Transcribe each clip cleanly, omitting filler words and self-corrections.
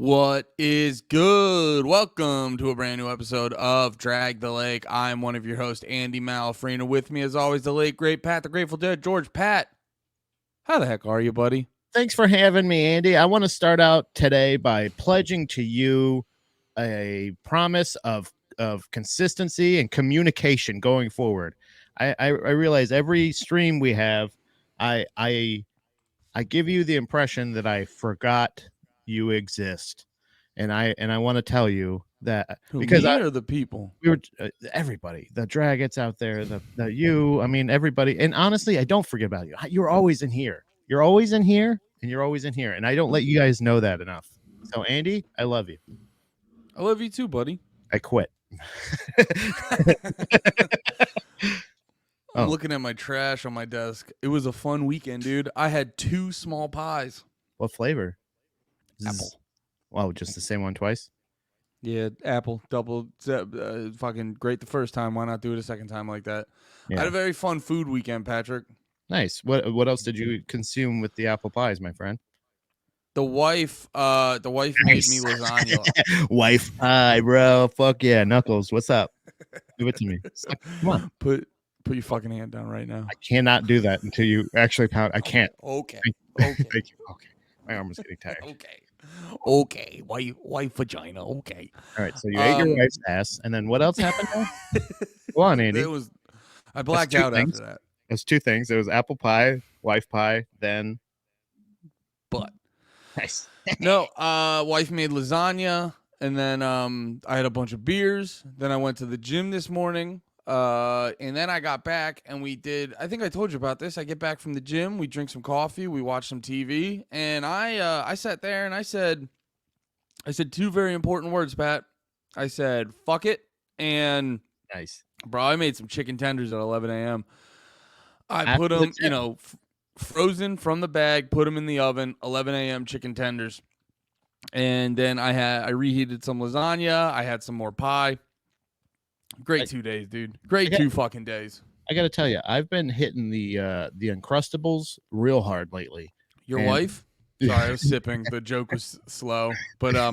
What is good? Welcome to a brand new episode of Drag the Lake. I'm one of your hosts, Andy Malafrina. With me, as always, the late, great Pat, the Grateful Dead, George. Pat, how the heck are you, buddy? Thanks for having me, Andy. I want to start out today by pledging to you a promise of consistency and communication going forward. I realize every stream we have, I give you the impression that I forgot you exist, and I want to tell you that because me or the people, we were everybody, the Dragons out there, the you, I mean everybody, and honestly, I don't forget about you. You're always in here. You're always in here, and you're always in here, and I don't let you guys know that enough. So, Andy, I love you. I love you too, buddy. I quit. I'm looking at my trash on my desk. It was a fun weekend, dude. I had 2 small pies. What flavor? Apple. Wow, just the same one twice? Yeah, apple, double, fucking great the first time. Why not do it a second time like that? Yeah. I had a very fun food weekend, Patrick. Nice. What else did you consume with the apple pies, my friend? The wife made me lasagna. Wife pie, bro. Fuck yeah, Knuckles. What's up? Give it to me. Come on. Put your fucking hand down right now. I cannot do that until you actually pound. I can't. Okay. Thank you. Okay. My arm is getting tired. Okay. Wife vagina. Okay. All right. So you ate your wife's ass, and then what else happened? Go on, Andy. I blacked out after that. There's 2 things. There was apple pie, wife pie, then butt. Nice. No, wife made lasagna, and then I had a bunch of beers. Then I went to the gym this morning. And then I got back and we did, I think I told you about this. I get back from the gym, we drink some coffee, we watch some TV, and I sat there and I said 2 very important words, Pat. I said, fuck it. And nice, bro, I made some chicken tenders at 11 a.m. I put them, frozen from the bag, put them in the oven, 11 a.m. chicken tenders. And then I reheated some lasagna. I had some more pie. Great 2 days, dude. Great 2 fucking days. I got to tell you, I've been hitting the Uncrustables real hard lately. Your wife? Sorry, I was sipping. The joke was slow, but I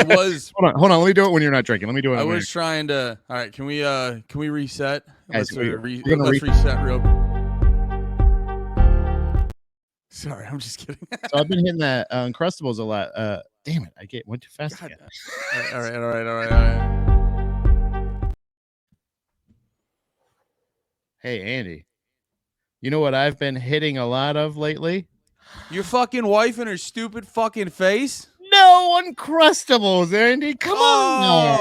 was. Hold on. Let me do it when you're not drinking. Let me do it. I was trying to. All right, can we reset? Guys, let's reset real. Sorry, I'm just kidding. So I've been hitting that Uncrustables a lot. Damn it, went too fast again. All right. Hey, Andy, you know what I've been hitting a lot of lately? Your fucking wife and her stupid fucking face? No Uncrustables, Andy. Come on.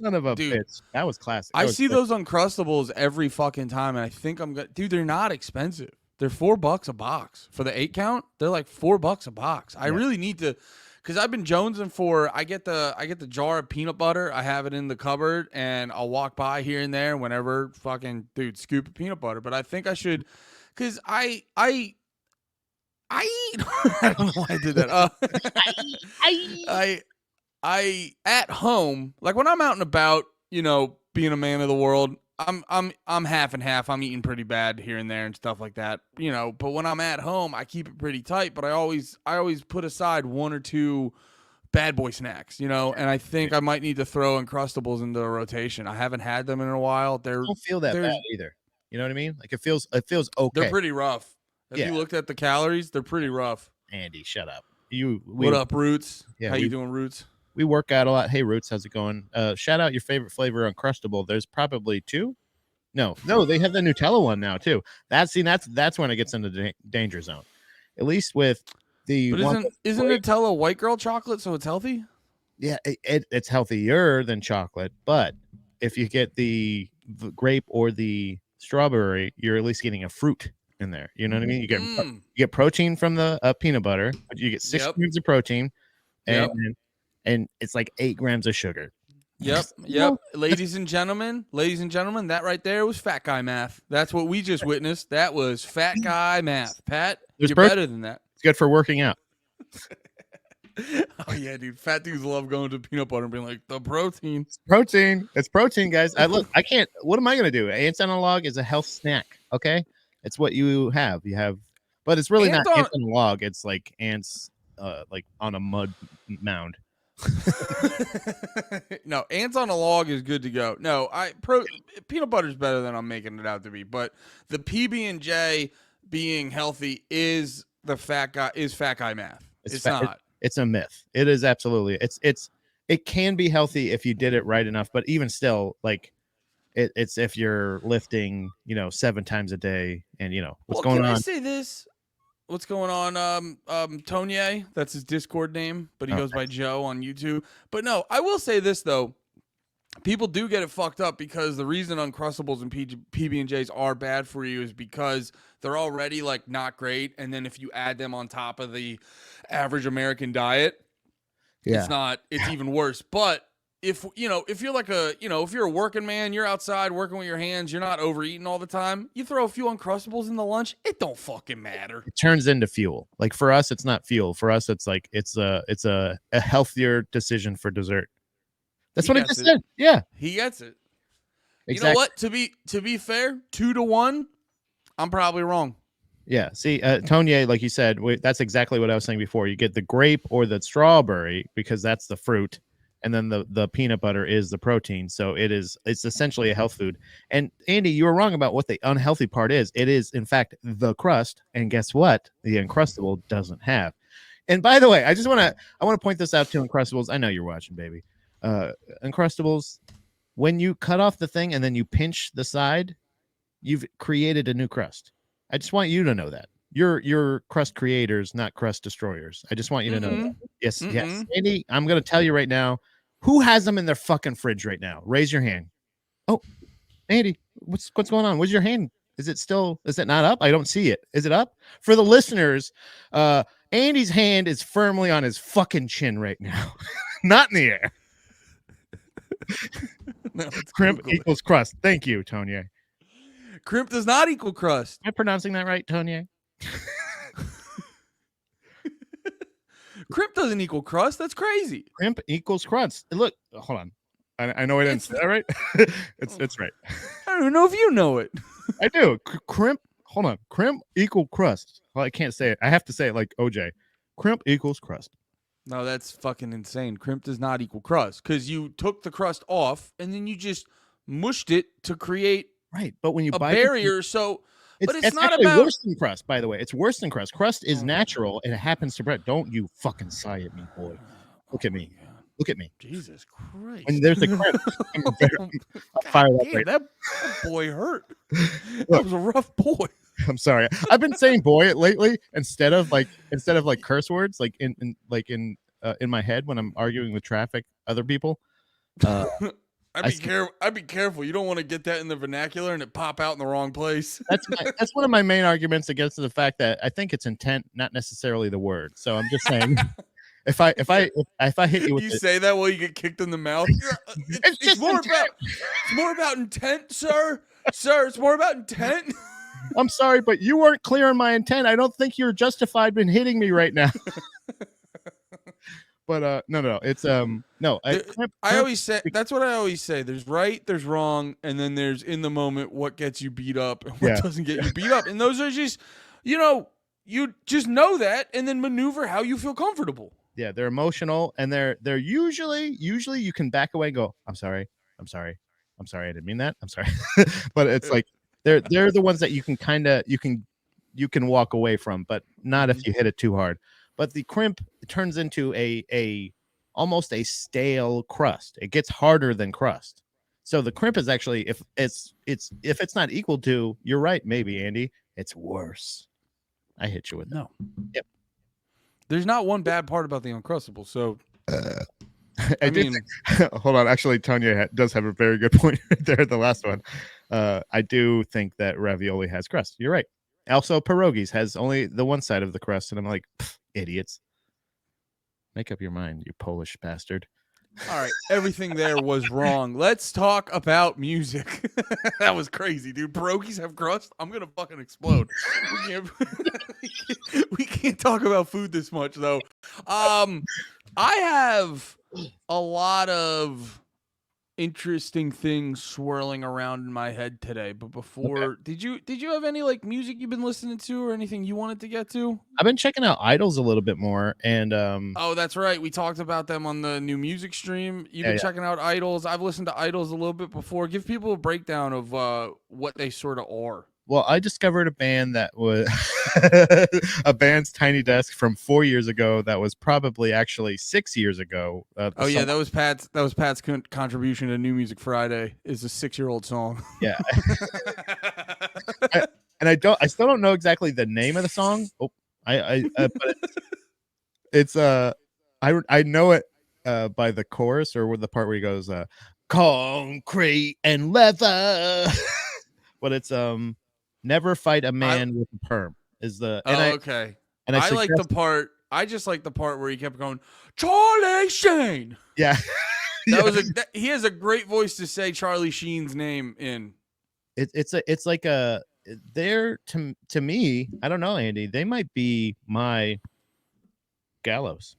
Son of a bitch. That was classic. I see those Uncrustables every fucking time, and I think I'm good. Dude, they're not expensive. They're $4 a box. For the 8 count, they're like $4 a box. I really need to... Because I've been jonesing for, I get the jar of peanut butter. I have it in the cupboard, and I'll walk by here and there whenever fucking scoop of peanut butter. But I think I should, because I I don't know why I did that. I at home, like when I'm out and about, being a man of the world, I'm half and half. I'm eating pretty bad here and there and stuff like that, but when I'm at home, I keep it pretty tight, but I always put aside 1 or 2 bad boy snacks, and I think I might need to throw Uncrustables into a rotation. I haven't had them in a while. I don't feel that bad either. You know what I mean? Like it feels okay. They're pretty rough. If you looked at the calories, they're pretty rough. Andy, shut up. What up, Roots? Yeah, how you doing, Roots? We work out a lot. Hey, Roots, how's it going? Shout out your favorite flavor Uncrustable. There's probably 2. No, they have the Nutella one now too. That's when it gets into the danger zone. At least with the. But isn't Nutella white girl chocolate, so it's healthy? Yeah, it's healthier than chocolate, but if you get the grape or the strawberry, you're at least getting a fruit in there. You know what I mean? You get protein from the peanut butter, but you get 6 grams of protein, and it's like 8 grams of sugar. Yep. Ladies and gentlemen, that right there was fat guy math. That's what we just witnessed. That was fat guy math. Pat, you're better than that. It's good for working out. Oh yeah, dude. Fat dudes love going to peanut butter and being like, the protein. It's protein, guys. I can't. What am I gonna do? Ants on a log is a health snack. Okay, it's what you have. But it's really not ants on a log. It's like ants like on a mud mound. No, ants on a log is good to go. No, peanut butter is better than I'm making it out to be. But the PB and J being healthy is fat guy math. It's not. It's a myth. It is absolutely. It can be healthy if you did it right enough, but even still, like it's if you're lifting, 7 times a day, and what's going on. Can I say this? What's going on? Tonye, that's his Discord name, but he goes by Joe on YouTube. But no, I will say this though. People do get it fucked up because the reason Uncrustables and PB&Js are bad for you is because they're already like not great, and then if you add them on top of the average American diet, it's even worse. But if you're like if you're a working man, you're outside working with your hands, you're not overeating all the time, you throw a few Uncrustables in the lunch, it don't fucking matter. It turns into fuel. Like for us, it's not fuel. For us, it's like it's a healthier decision for dessert. That's what he just said. Yeah, he gets it. Exactly. You know what? To be fair, 2-1, I'm probably wrong. Yeah. See, Tonye, like you said, that's exactly what I was saying before. You get the grape or the strawberry because that's the fruit, and then the peanut butter is the protein. So it's essentially a health food. And Andy, you were wrong about what the unhealthy part is. It is in fact the crust, and guess what? The Uncrustable doesn't have. And by the way, I want to point this out to Uncrustables. I know you're watching, baby. Uncrustables, when you cut off the thing and then you pinch the side, you've created a new crust. I just want you to know that. You're crust creators, not crust destroyers. I just want you to know that. Yes, yes. Andy, I'm going to tell you right now, who has them in their fucking fridge right now? Raise your hand. Oh, Andy, what's going on? Where's your hand? Is it not up? I don't see it. Is it up? For the listeners, Andy's hand is firmly on his fucking chin right now. Not in the air. No, crimp equals crust. Thank you, Tonye. Crimp does not equal crust. Am I pronouncing that right, Tonye? Crimp doesn't equal crust. That's crazy. Crimp equals crust. Look, hold on. I know I didn't say that right. It's right. I don't know if you know it. I do. Crimp. Hold on. Crimp equal crust. Well, I can't say it. I have to say it like OJ. Crimp equals crust. No, that's fucking insane. Crimp does not equal crust because you took the crust off and then you just mushed it to create but when you buy barrier. It's not actually about worse than crust. By the way, it's worse than crust. Crust is natural and it happens to bread. Don't you fucking sigh at me, boy. Look at me. Look at me. Jesus Christ. And there's a crimp. That boy hurt. That was a rough boy. I'm sorry. I've been saying "boy" lately instead of curse words, like in my head when I'm arguing with other people. I'd be careful. You don't want to get that in the vernacular and it pop out in the wrong place. That's one of my main arguments against the fact that I think it's intent, not necessarily the word. So I'm just saying, if I hit you with say that while you get kicked in the mouth, it's more about intent, sir. Sir, it's more about intent. I'm sorry, but you weren't clear on my intent. I don't think you're justified in hitting me right now. But no, it's no. I always say that's what I always say. There's right, there's wrong, and then there's in the moment what gets you beat up and what doesn't get you beat up. And those are just, you just know that and then maneuver how you feel comfortable. Yeah, they're emotional, and they're usually you can back away and go, I'm sorry, I didn't mean that. I'm sorry. But it's like they're the ones that you can walk away from, but not if you hit it too hard. But the crimp turns into a almost a stale crust. It gets harder than crust. So the crimp is actually, if it's not equal to, you're right, maybe Andy, it's worse. I hit you with no. Yep. There's not one bad part about the Uncrustable. So hold on. Actually, Tonye does have a very good point right there. The last one. I do think that ravioli has crust. You're right. Also, pierogies has only the one side of the crust, and I'm like, idiots. Make up your mind, you Polish bastard. All right, everything there was wrong. Let's talk about music. That was crazy, dude. Pierogies have crust. I'm gonna fucking explode. We can't talk about food this much though. I have a lot of interesting things swirling around in my head today. But Okay. before, did you have any like music you've been listening to or anything you wanted to get to? I've been checking out Idols a little bit more, and Oh, that's right. We talked about them on the new music stream. You've yeah, been yeah. checking out Idols. I've listened to Idols a little bit before. Give people a breakdown of what they sort of are. Well, I discovered a band that was a band's Tiny Desk from 4 years ago. That was probably actually 6 years ago. The Oh yeah, song, that was Pat's contribution to New Music Friday is a 6-year-old song. yeah, I, and I still don't know exactly the name of the song. Oh, but it's I know it by the chorus or with the part where he goes concrete and leather. But it's never fight a I man with a perm is the Oh, okay. and I I like the suggest part. I just like the part where he kept going, Charlie Sheen. yeah. That Yeah, was he has a great voice to say Charlie Sheen's name in. it's like a they're to me, I don't know, Andy, they might be my Gallows.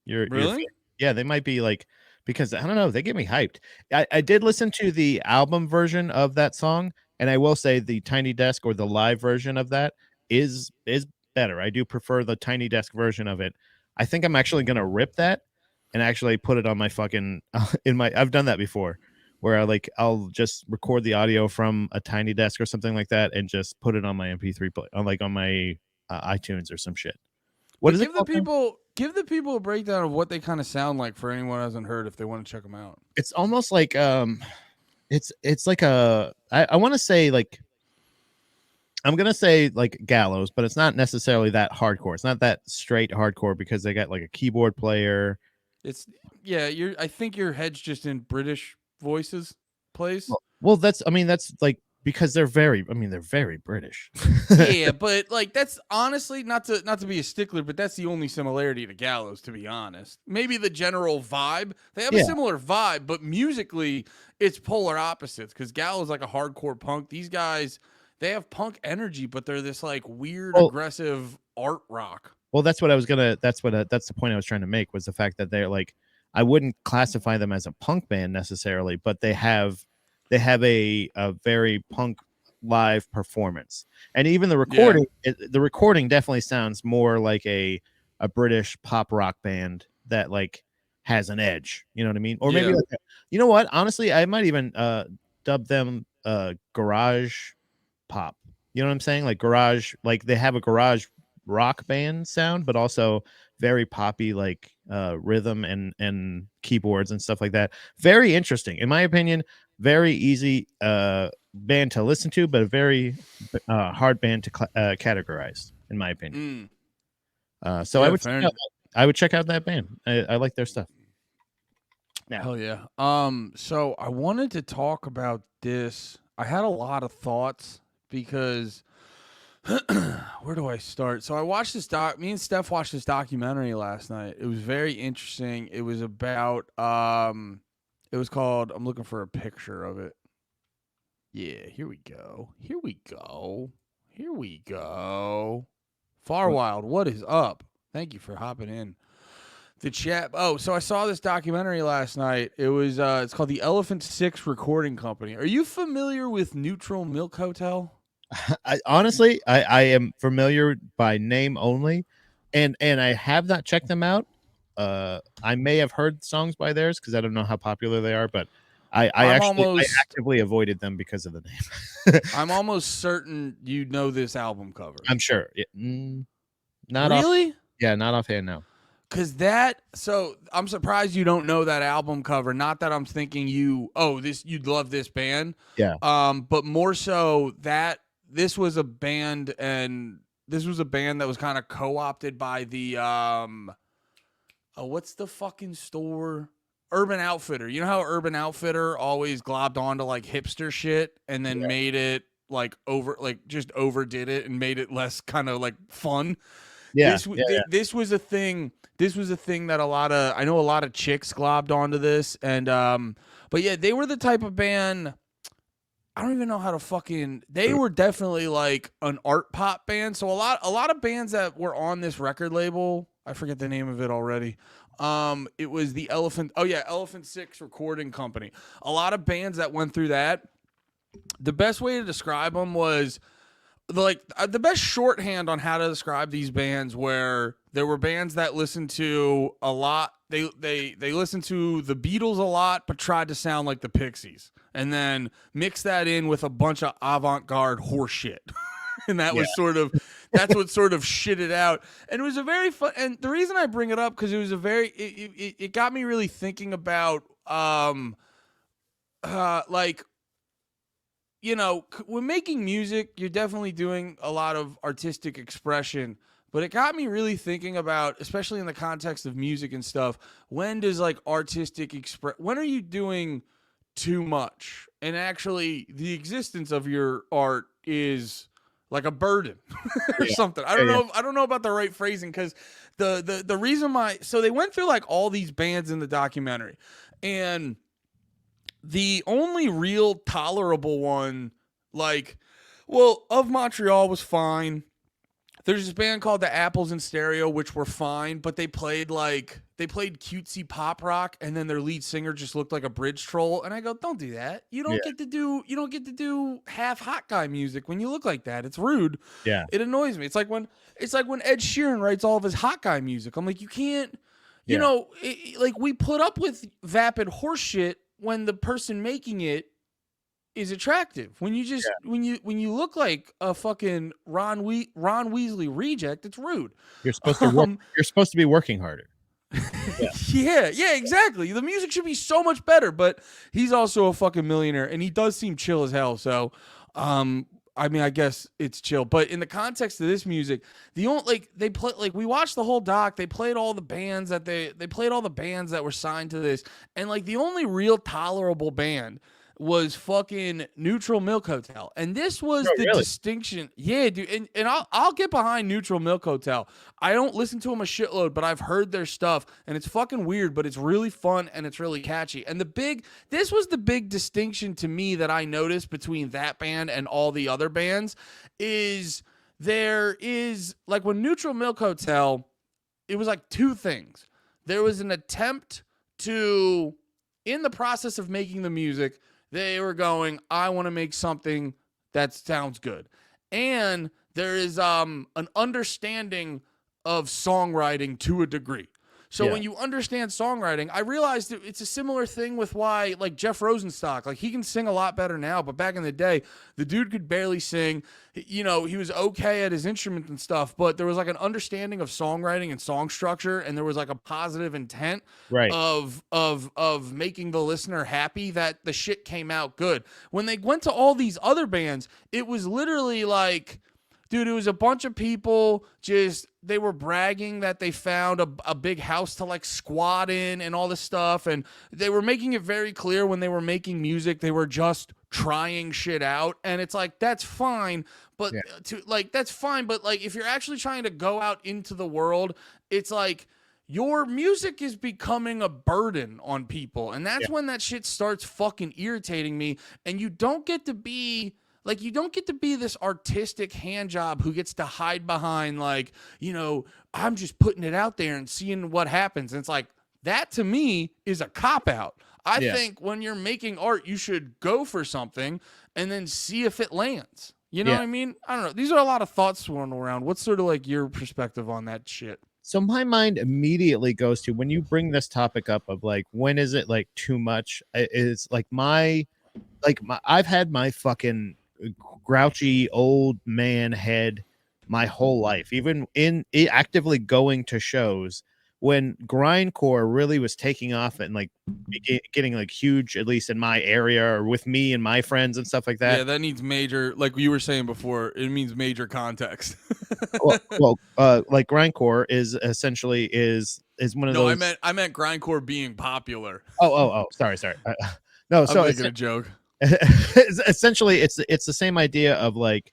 Your Really? yeah, they might be like because I don't know, they get me hyped. I did listen to the album version of that song, and I will say the Tiny Desk or the live version of that is better. I do prefer the Tiny Desk version of it. I think I'm actually gonna rip that and actually put it on my fucking in my. I've done that before, where I'll just record the audio from a Tiny Desk or something like that and just put it on my MP3 play on on my iTunes or some shit. What But is it called now? give the people a breakdown of what they kind of sound like for anyone who hasn't heard if they want to check them out. It's almost like it's like a I want to say like I'm gonna say like Gallows, but it's not necessarily that hardcore. It's not that straight hardcore because they got like a keyboard player. It's yeah, I think your head's just in British voices place. Well, that's I mean that's like because they're very British. Yeah, but like that's honestly not to be a stickler, but that's the only similarity to Gallows, to be honest. Maybe the general vibe. They have a Yeah. similar vibe, but musically it's polar opposites because Gallows like a hardcore punk. These guys, they have punk energy, but they're this like weird, Well, aggressive art rock. well, that's what I was gonna. That's the point I was trying to make was the fact that they're like I wouldn't classify them as a punk band necessarily, but they have a very punk live performance, and even Yeah. the recording definitely sounds more like a British pop rock band that like has an edge. You know what I mean? Or maybe Yeah. like you know what? Honestly, I might even dub them garage pop. You know what I'm saying? Like garage, like they have a garage rock band sound, but also very poppy, like rhythm and keyboards and stuff like that. Very interesting, in my opinion. Very easy band to listen to, but a very hard band to categorize, in my opinion. Mm. So Yeah, fair. I would check out that band. I like their stuff. Now, Hell yeah. So I wanted to talk about this. I had a lot of thoughts because where do I start? So I watched this me and Steph watched this documentary last night. It was very interesting. It was about it was called, I'm looking for a picture of it. Yeah, here we go. Here we go. Here we go. Far Wild, what is up? Thank you for hopping in. The chat. Oh, so I saw this documentary last night. It was it's called the Elephant Six Recording Company. Are you familiar with Neutral Milk Hotel? honestly, I am familiar by name only, and I have not checked them out. I may have heard songs by theirs because I don't know how popular they are, but I'm I almost actively avoided them because of the name. I'm almost certain you know this album cover. I'm sure. Not off. Really? Yeah, not offhand. No. Cause so I'm surprised you don't know that album cover. Not that I'm thinking you'd love this band. Yeah. But more so that this was a band that was kind of co-opted by the what's the fucking store? Urban Outfitter. You know how Urban Outfitter always globbed onto like hipster shit and then made it like just overdid it and made it less kind of like fun. Yeah. This was a thing. This was a thing that I know a lot of chicks globbed onto this, and but yeah, they were the type of band. I don't even know how to fucking. They were definitely like an art pop band. So a lot of bands that were on this record label, I forget the name of it already. It was the Elephant. Oh yeah, Elephant Six Recording Company. A lot of bands that went through that. The best way to describe them was the best shorthand on how to describe these bands, where there were bands that listened to a lot. They listened to the Beatles a lot, but tried to sound like the Pixies, and then mix that in with a bunch of avant-garde horseshit. And that was sort of that's what sort of shit it out. And it was a very fun. And the reason I bring it up, because it was a very it got me really thinking about like, when making music, you're definitely doing a lot of artistic expression, but it got me really thinking about, especially in the context of music and stuff, when does like when are you doing too much? And actually, the existence of your art is like a burden or something. I don't know. I don't know about the right phrasing, because the reason why. So they went through like all these bands in the documentary, and the only real tolerable one, like, well, Of Montreal was fine. There's this band called the Apples in Stereo, which were fine, but they played cutesy pop rock, and then their lead singer just looked like a bridge troll. And I go, don't do that. You don't get to do half hot guy music when you look like that. It's rude. Yeah. It annoys me. It's like when Ed Sheeran writes all of his hot guy music. I'm like, you can't. Like, we put up with vapid horseshit when the person making it is attractive. When you just when you look like a fucking Ron Weasley reject, it's rude. You're supposed to work, you're supposed to be working harder. Yeah, exactly. The music should be so much better, but he's also a fucking millionaire, and he does seem chill as hell. So, I mean, I guess it's chill. But in the context of this music, the only they play, we watched the whole doc. They played all the bands that they played all the bands that were signed to this, and like the only real tolerable band was fucking Neutral Milk Hotel. And this was distinction. Yeah, dude. And I'll get behind Neutral Milk Hotel. I don't listen to them a shitload, but I've heard their stuff, and it's fucking weird, but it's really fun and it's really catchy. And this was the big distinction to me that I noticed between that band and all the other bands, is there is, like, when Neutral Milk Hotel, it was like two things. There was an attempt to, in the process of making the music, they were going, I want to make something that sounds good. And there is an understanding of songwriting to a degree. So when you understand songwriting, I realized that it's a similar thing with why, like, Jeff Rosenstock, like, he can sing a lot better now, but back in the day, the dude could barely sing. He was okay at his instrument and stuff, but there was like an understanding of songwriting and song structure, and there was like a positive intent of making the listener happy that the shit came out good. When they went to all these other bands, it was literally like, dude, it was a bunch of people they were bragging that they found a big house to like squat in and all this stuff. And they were making it very clear when they were making music, they were just trying shit out. And it's like, that's fine. But that's fine. But like, if you're actually trying to go out into the world, it's like, your music is becoming a burden on people. And that's when that shit starts fucking irritating me. And you don't get to be this artistic hand job who gets to hide behind, like, I'm just putting it out there and seeing what happens. And it's like, that to me is a cop-out. I think when you're making art, you should go for something and then see if it lands. You know what I mean? I don't know. These are a lot of thoughts swirling around. What's sort of like your perspective on that shit? So my mind immediately goes to, when you bring this topic up of like, when is it like too much? Is like I've had my fucking grouchy old man head my whole life, even in actively going to shows when grindcore really was taking off and like getting like huge, at least in my area or with me and my friends and stuff like that. Yeah, that needs major, like you were saying before, it means major context. Like grindcore is essentially is one of those. No, I meant grindcore being popular. Sorry. No, I'm making a joke. Essentially it's the same idea of like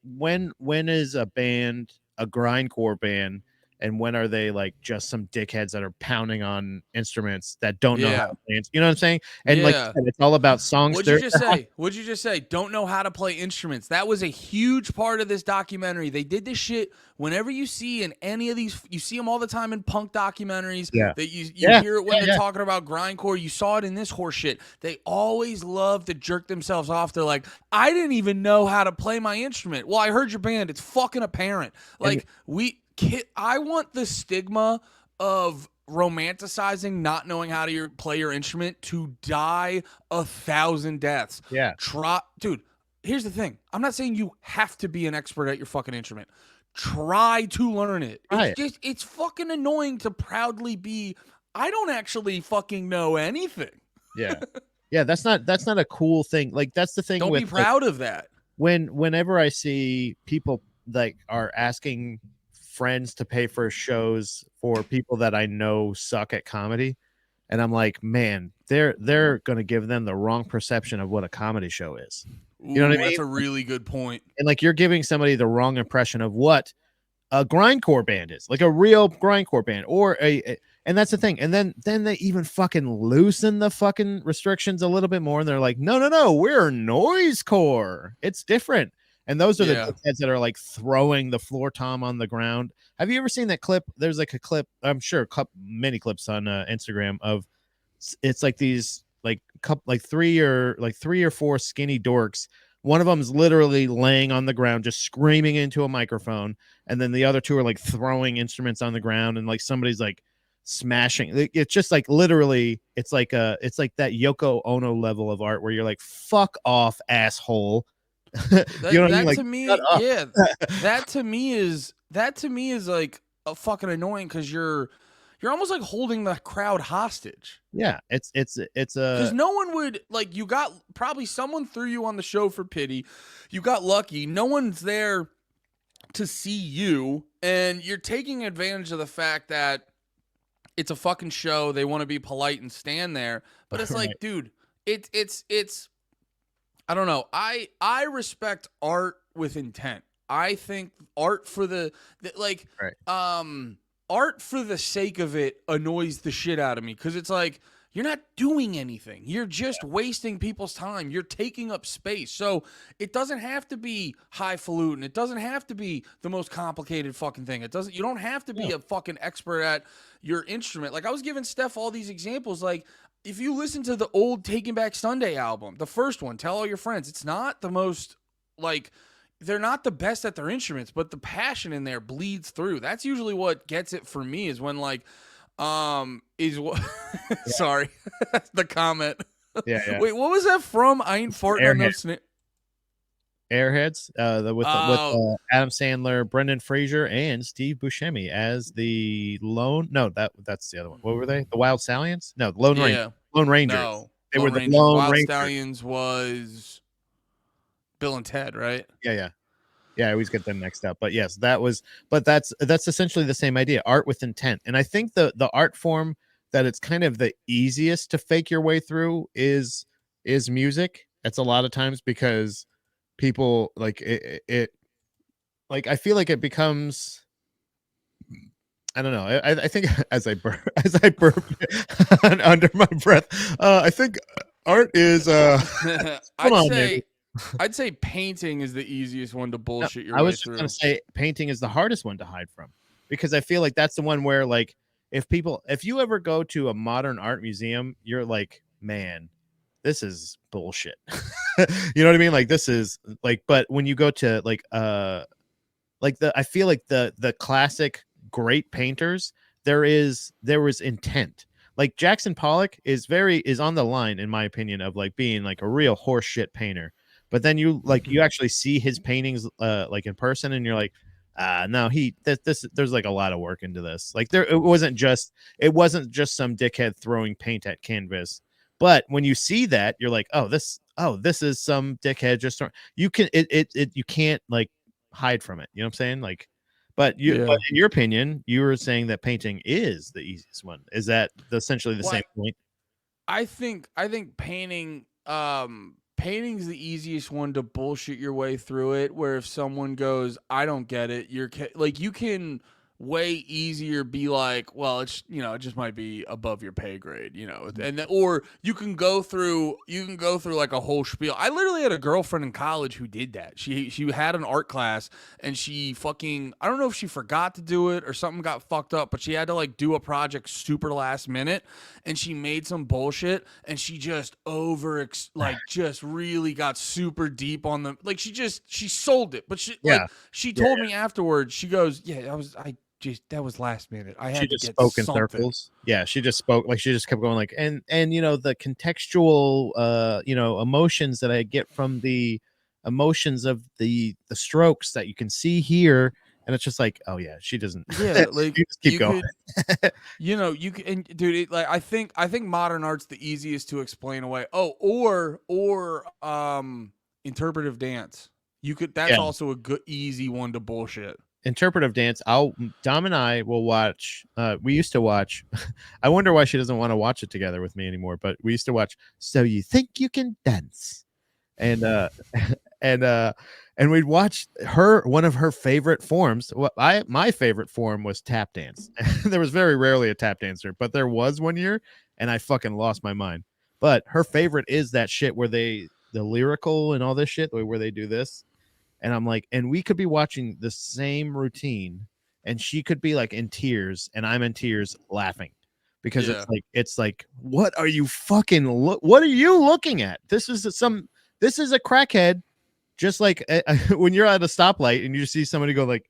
when is a band a grindcore band, and when are they like just some dickheads that are pounding on instruments that don't know how Yeah. to play? You know what I'm saying? And like Yeah. you said, it's all about songs. What'd you just say? What'd you just say? Don't know how to play instruments. That was a huge part of this documentary. They did this shit whenever you see in any of these, you see them all the time in punk documentaries. Yeah. That you Yeah. hear it when Yeah. they're Yeah. talking about grindcore. You saw it in this horse shit. They always love to jerk themselves off. They're like, I didn't even know how to play my instrument. Well, I heard your band. It's fucking apparent. And Like I want the stigma of romanticizing not knowing how to play your instrument to die 1,000 deaths. yeah. Dude, here's the thing. I'm not saying you have to be an expert at your fucking instrument. Try to learn it. Try It's fucking annoying to proudly be, I don't actually fucking know anything. Yeah. Yeah. That's not a cool thing. Like that's the thing Don't with be proud of that. whenever I see people like are asking friends to pay for shows for people that I know suck at comedy, and I'm like, man, they're gonna give them the wrong perception of what a comedy show is. Ooh, You know what I mean? that's a really good point. And like you're giving somebody the wrong impression of what a grindcore band is, like a real grindcore band, or and that's the thing. And then they even fucking loosen the fucking restrictions a little bit more, and they're like, no, we're noisecore. It's different. And those are the dickheads that are like throwing the floor tom on the ground. Have you ever seen that clip? There's like a clip, I'm sure, many clips on Instagram of it's like these like three or four skinny dorks. One of them's literally laying on the ground, just screaming into a microphone, and then the other two are like throwing instruments on the ground, and like somebody's like smashing. It's just like literally, it's like that Yoko Ono level of art where you're like, "Fuck off, asshole." You know what I mean? Like, to me, shut up. yeah, that to me is like a fucking annoying because you're almost like holding the crowd hostage. Yeah, it's because no one would like, you got probably someone threw you on the show for pity. You got lucky. No one's there to see you, and you're taking advantage of the fact that it's a fucking show. They want to be polite and stand there, but it's like, dude, it's I don't know. I respect art with intent. I think art for art for the sake of it annoys the shit out of me, because it's like, you're not doing anything. You're just wasting people's time. You're taking up space. So it doesn't have to be highfalutin. It doesn't have to be the most complicated fucking thing. You don't have to be a fucking expert at your instrument. Like, I was giving Steph all these examples. Like, if you listen to the old Taking Back Sunday album, the first one, Tell All Your Friends, it's not the most, like, they're not the best at their instruments, but the passion in there bleeds through. That's usually what gets it for me, is when, like, sorry, the comment. Yeah. Wait, what was that from? I ain't farting on no snake. Airheads, with Adam Sandler, Brendan Fraser, and Steve Buscemi as the lone. No, that's the other one. What were they? The Wild Stallions? No, Lone Ranger. Lone Rangers. No, they were the Rangers. Lone Wild Rangers. Stallions was Bill and Ted, right? Yeah. I always get them mixed up. But yes, that's essentially the same idea. Art with intent. And I think the art form that it's kind of the easiest to fake your way through is music. That's a lot of times because people like it like, I feel like it becomes, I don't know. I think as I burp under my breath, I think art is I'd say painting is the easiest one to bullshit your way through. I was just going to say painting is the hardest one to hide from, because I feel like that's the one where, like, if you ever go to a modern art museum, you're like, man, this is bullshit. You know what I mean? Like, this is like, but when you go to I feel like the classic great painters, there was intent. Like Jackson Pollock is on the line, in my opinion, of like being like a real horseshit painter. But then you actually see his paintings like in person, and you're like, no, there's like a lot of work into this. Like, it wasn't just some dickhead throwing paint at canvas. But when you see that, you're like, this is some dickhead just throwing. You can't like hide from it. You know what I'm saying? Like, but in your opinion, you were saying that painting is the easiest one. Is that essentially the same point? I think painting, painting's the easiest one to bullshit your way through it, where if someone goes, I don't get it, you're like, you can way easier be like, well, it's, it just might be above your pay grade, and then, or you can go through like a whole spiel. I literally had a girlfriend in college who did that. She had an art class, and she fucking, I don't know if she forgot to do it or something got fucked up, but she had to like do a project super last minute, and she made some bullshit, and she just just really got super deep on them. Like she sold it, but Yeah. she Yeah. told me afterwards. She goes, "Yeah, that was last minute. I She had to just get spoke in something." circles. Yeah, she just spoke like she just kept going like and the contextual emotions that I get from the emotions of the strokes that you can see here, and it's just like, oh yeah, she doesn't. Yeah, like You just keep you going. could, you can, and dude, like I think modern art's the easiest to explain away. Oh, or interpretive dance. You could. That's Yeah. also a good easy one to bullshit. Interpretive dance. Dom and I will watch. We used to watch. I wonder why she doesn't want to watch it together with me anymore. But we used to watch. So you think you can dance? And and uh and we'd watch her one of her favorite forms. My favorite form was tap dance. There was very rarely a tap dancer, but there was one year, and I fucking lost my mind. But her favorite is that shit where the lyrical and all this shit where they do this. And I'm like, and we could be watching the same routine, and she could be like in tears, and I'm in tears laughing because Yeah. it's like, what are you fucking what are you looking at? This is a crackhead, just like when you're at a stoplight and you see somebody go like,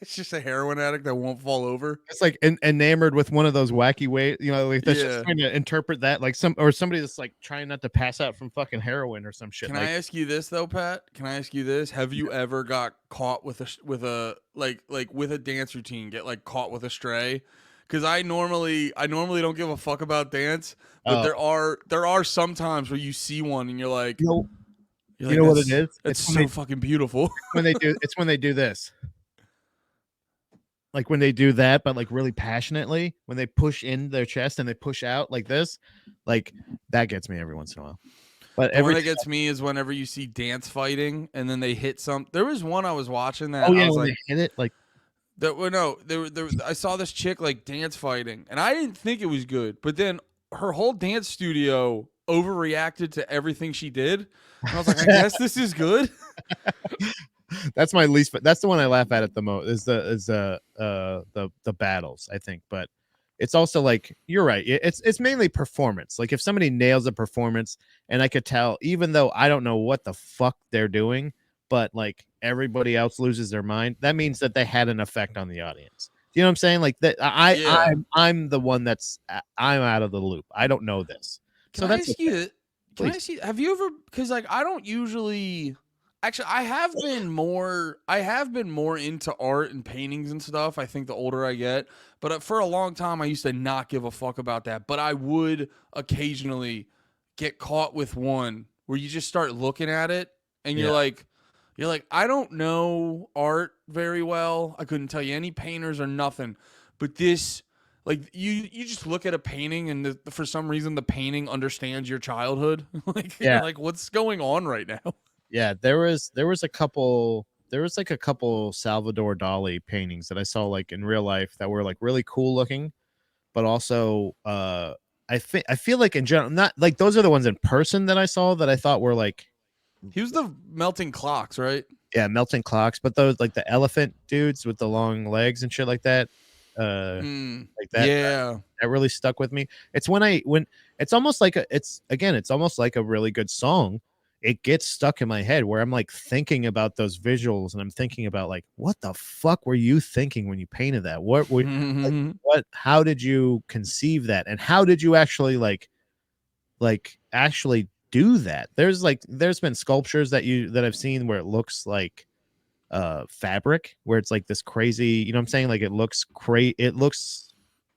It's just a heroin addict that won't fall over. it's like enamored with one of those wacky ways, like that's just Yeah. trying to interpret that like somebody that's like trying not to pass out from fucking heroin or some shit. Can Like, I ask you this though, Pat? Can I ask you this? Have you ever got caught with a like with a dance routine? Get like caught with a stray? Because I normally don't give a fuck about dance, but uh, there are some times where you see one and you're like, you know, you're you like know what it that's is? that's so fucking beautiful. It's when they do this. Like when they do that, but like really passionately, when they push in their chest and they push out like this, like that gets me every once in a while. But The one every that gets me is whenever you see dance fighting and then they hit some. There was one I was watching that oh I yeah, was when like, they hit it, like well, no, I saw this chick like dance fighting, and I didn't think it was good. But then her whole dance studio overreacted to everything she did, and I was like, I guess this is good. that's my least. That's the one I laugh at the most. Is the battles, I think, but it's also like you're right. It's mainly performance. Like if somebody nails a performance, and I could tell, even though I don't know what the fuck they're doing, but like everybody else loses their mind, that means that they had an effect on the audience. Do you know what I'm saying? Like that, Yeah. I'm the one I'm out of the loop. I don't know this, Can so I that's ask okay. you? Can I Please. ask you? Have you ever? Because like I don't usually. Actually, I have been more. I have been more into art and paintings and stuff. I think the older I get, but for a long time, I used to not give a fuck about that. But I would occasionally get caught with one where you just start looking at it and Yeah. you're like, I don't know art very well. I couldn't tell you any painters or nothing, but this. Like you just look at a painting and for some reason the painting understands your childhood. Like Yeah. you're like, what's going on right now? Yeah, there was like a couple Salvador Dali paintings that I saw like in real life that were like really cool looking, but also I feel like in general, not like those are the ones in person that I saw that I thought were like, He was the melting clocks, right? yeah, melting clocks, but those like the elephant dudes with the long legs and shit like that, uh like that Yeah. that really stuck with me. It's when it's almost like it's almost like a really good song. It gets stuck in my head where I'm like thinking about those visuals, and I'm thinking about like, what the fuck were you thinking when you painted that? What how did you conceive that? And how did you actually actually do that? There's been sculptures that I've seen where it looks like fabric, where it's like this crazy, you know what I'm saying? Like it looks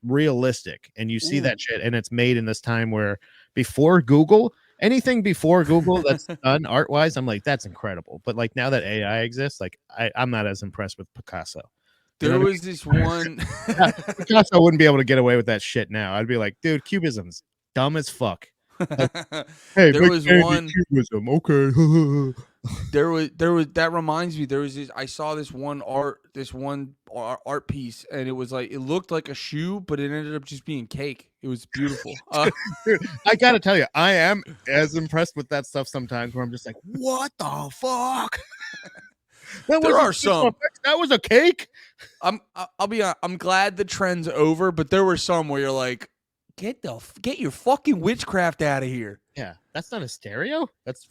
realistic, and you see Ooh. that shit, and it's made in this time where before Google, anything before Google that's done art wise, I'm like, that's incredible. But like now that AI exists, like I'm not as impressed with Picasso. You know There what was this one. I mean? Picasso wouldn't be able to get away with that shit now. I'd be like, dude, cubism's dumb as fuck. Like, hey, There big was candy one. cubism, okay. There was that reminds me, there was this, I saw this one art piece, and it was like, it looked like a shoe, but it ended up just being cake. It was beautiful. Dude, I gotta tell you, I am as impressed with that stuff sometimes where I'm just like, what the fuck? There are some. That was a cake. I'll be honest, I'm glad the trend's over, but there were some where you're like, get your fucking witchcraft out of here. Yeah, that's not a stereo. That's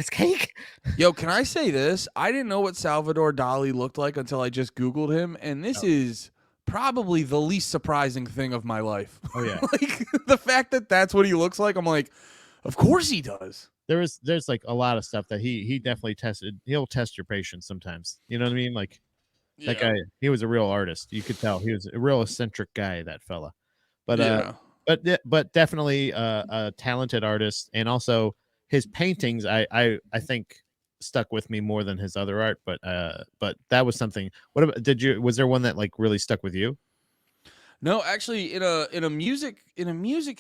cake. Yo, can I say this? I didn't know what Salvador Dali looked like until I just Googled him, and this is probably the least surprising thing of my life. Oh yeah. Like, the fact that that's what he looks like, I'm like, of course he does. There's like a lot of stuff that he definitely tested. He'll test your patience sometimes. You know what I mean? Like that guy, he was a real artist. You could tell he was a real eccentric guy, that fella. But but definitely a talented artist, and also his paintings I think stuck with me more than his other art. But that was something. What about, was there one that like really stuck with you? No, actually, in a music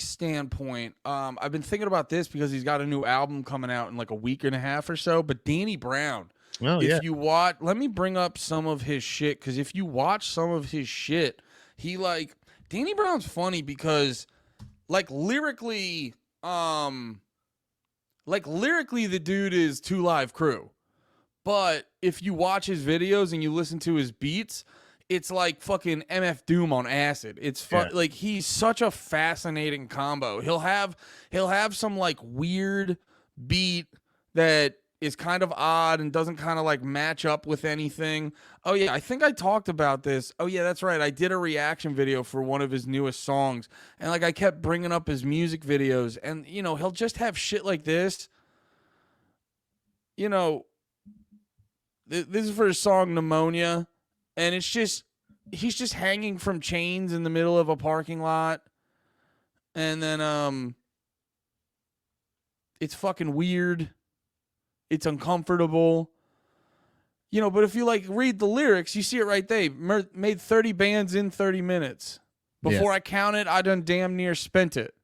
standpoint, I've been thinking about this because he's got a new album coming out in like a week and a half or so. But Danny Brown, If you watch, let me bring up some of his shit, because if you watch some of his shit, Danny Brown's funny because lyrically, the dude is 2 Live Crew. But if you watch his videos and you listen to his beats, it's like fucking MF Doom on acid. It's like, he's such a fascinating combo. He'll have some like weird beat that is kind of odd and doesn't kind of like match up with anything. Oh yeah, I think I talked about this. Oh yeah, that's right. I did a reaction video for one of his newest songs, and like I kept bringing up his music videos, and he'll just have shit like this. This is for his song Pneumonia. And it's just, he's just hanging from chains in the middle of a parking lot. And then, it's fucking weird. It's uncomfortable. But if you read the lyrics, you see it right there. Made 30 bands in 30 minutes. Before I counted, I done damn near spent it.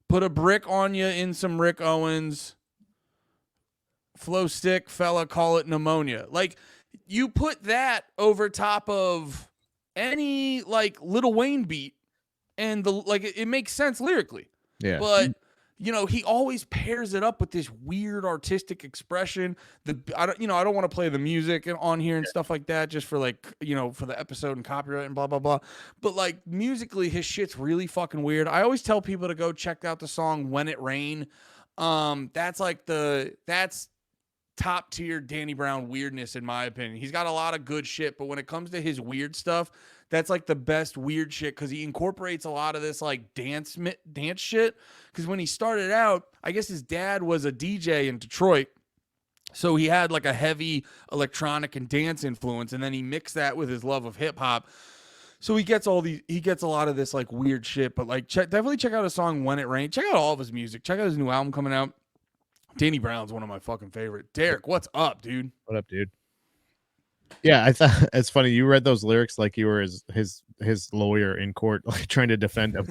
Put a brick on you in some Rick Owens. Flow stick, fella, call it pneumonia. You put that over top of any Lil Wayne beat, and it makes sense lyrically. Yeah. But he always pairs it up with this weird artistic expression. I don't want to play the music on here and stuff like that, just for for the episode and copyright and blah blah blah. But musically, his shit's really fucking weird. I always tell people to go check out the song "When It Rain." That's top tier Danny Brown weirdness, in my opinion. He's got a lot of good shit, but when it comes to his weird stuff, that's the best weird shit, because he incorporates a lot of this dance shit. Because when he started out, I guess his dad was a DJ in Detroit, so he had a heavy electronic and dance influence, and then he mixed that with his love of hip hop. So he gets a lot of this weird shit. But definitely check out his song "When It Rained." Check out all of his music. Check out his new album coming out. Danny Brown's one of my fucking favorite. Derek, what's up, dude? What up, dude? Yeah, I thought it's funny. You read those lyrics like you were his lawyer in court, trying to defend him.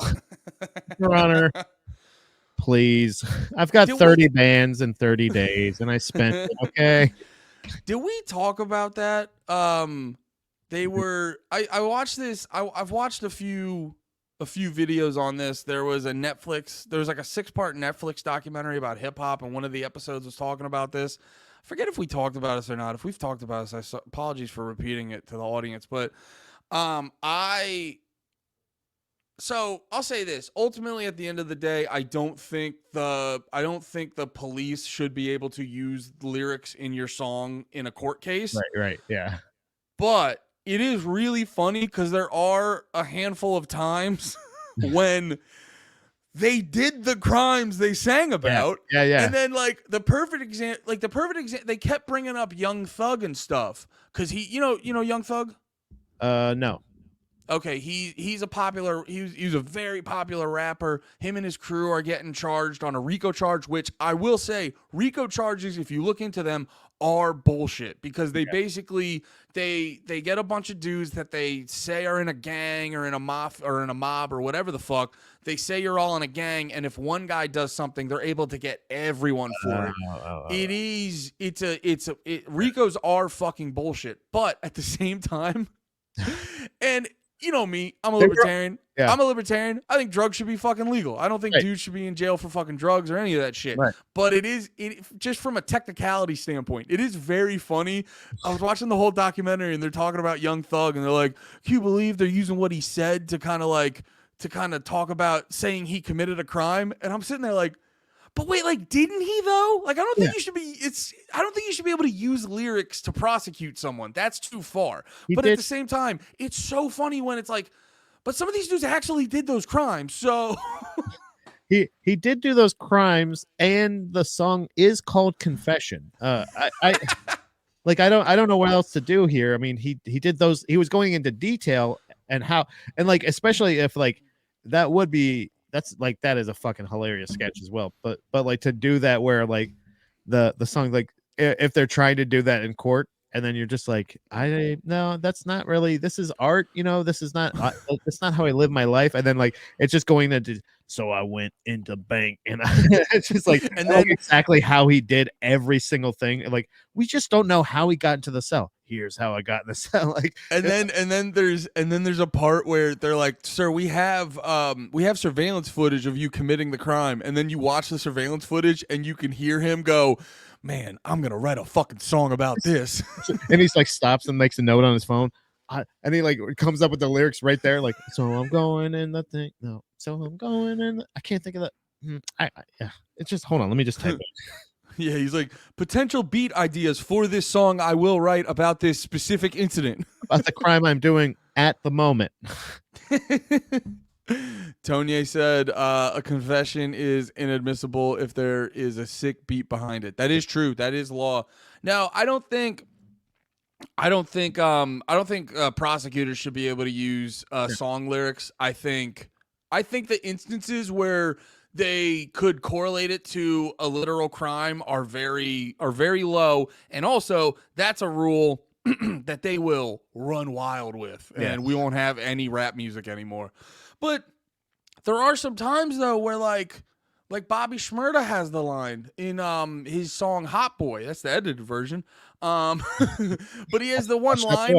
Your Honor, please. I've got 30 bands in 30 days, and I spent it, okay? Did we talk about that? They were. I watched this. I've watched a few videos on this. There was a 6-part Netflix documentary about hip hop, and one of the episodes was talking about this. I forget if we talked about this or not. If we've talked about this, apologies for repeating it to the audience. But so I'll say this. Ultimately, at the end of the day, I don't think the police should be able to use lyrics in your song in a court case. Right, yeah. But it is really funny because there are a handful of times when they did the crimes they sang about. Yeah. And then the perfect example, they kept bringing up Young Thug and stuff, because he, Young Thug. No. Okay, he's a very popular rapper. Him and his crew are getting charged on a RICO charge, which I will say, RICO charges, if you look into them, are bullshit because they basically they get a bunch of dudes that they say are in a gang or in a mob or whatever the fuck. They say you're all in a gang, and if one guy does something, they're able to get everyone for it. Ricos are fucking bullshit, but at the same time, and you know me, I'm a libertarian. Yeah. I'm a libertarian. I think drugs should be fucking legal. I don't think Right. dudes should be in jail for fucking drugs or any of that shit. Right. But it just from a technicality standpoint, it is very funny. I was watching the whole documentary and they're talking about Young Thug and they're like, can you believe they're using what he said to kind of talk about saying he committed a crime? And I'm sitting there like, but wait, like, didn't he though? Like, I don't think I don't think you should be able to use lyrics to prosecute someone. That's too far. But at the same time, it's so funny when it's like, but some of these dudes actually did those crimes. So he did do those crimes, and the song is called Confession. I don't know what else to do here. I mean, he did those. He was going into detail and how, and like, especially if like that would be, that is a fucking hilarious sketch as well. But like to do that where like the song, like if they're trying to do that in court, and then you're just like, no, that's not really, this is art, this is not, that's not how I live my life. And then like, it's just going into, so I went into bank and it's just like, and then exactly how he did every single thing. Like, we just don't know how he got into the cell. Here's how I got in the cell. Like, and then there's a part where they're like, sir, we have surveillance footage of you committing the crime. And then you watch the surveillance footage and you can hear him go, man, I'm going to write a fucking song about this. And he's like, stops and makes a note on his phone. And he like comes up with the lyrics right there. Like, so I'm going in the thing. No, so I'm going in. I can't think of that. Yeah, it's just, hold on. Let me just type it. Yeah, he's like, potential beat ideas for this song I will write about this specific incident. About the crime I'm doing at the moment. Tony said a confession is inadmissible if there is a sick beat behind it. That is true. That is law. Now, I don't think prosecutors should be able to use song lyrics. I think the instances where they could correlate it to a literal crime are very low, and also that's a rule that they will run wild with, and we won't have any rap music anymore. But there are some times though where like Bobby Shmurda has the line in his song Hot Boy. That's the edited version. But he has the one line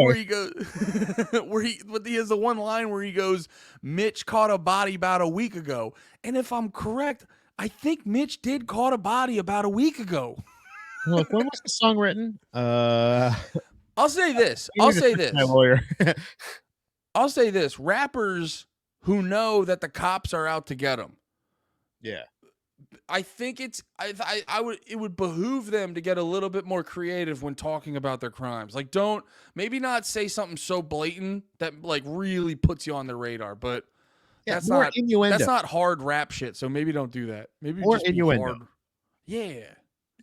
where he goes Mitch caught a body about a week ago. And if I'm correct, I think Mitch did caught a body about a week ago. Look, when was the song written? I'll say this. My lawyer. I'll say this. Rappers who know that the cops are out to get them. Yeah. I think it would behoove them to get a little bit more creative when talking about their crimes. Like, maybe not say something so blatant that like really puts you on the radar, but that's not innuendo. That's not hard rap shit. So maybe don't do that. Maybe more just innuendo. Hard. Yeah.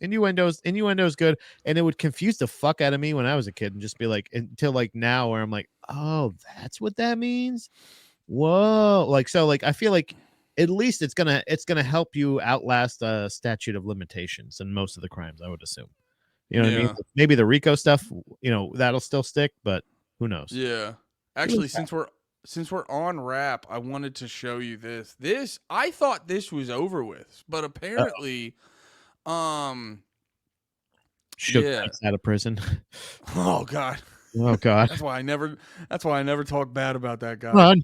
Innuendo is good, and it would confuse the fuck out of me when I was a kid and just be like, until like now where I'm like, oh, that's what that means. Whoa. Like, so like, I feel like at least it's gonna help you outlast a statute of limitations in most of the crimes, I would assume. You know what I mean? Maybe the RICO stuff, that'll still stick, but who knows? Yeah. Actually, since we're on rap, I wanted to show you this. I thought this was over with, but apparently, Shook out of prison. Oh God. Oh God. That's why I never talk bad about that guy.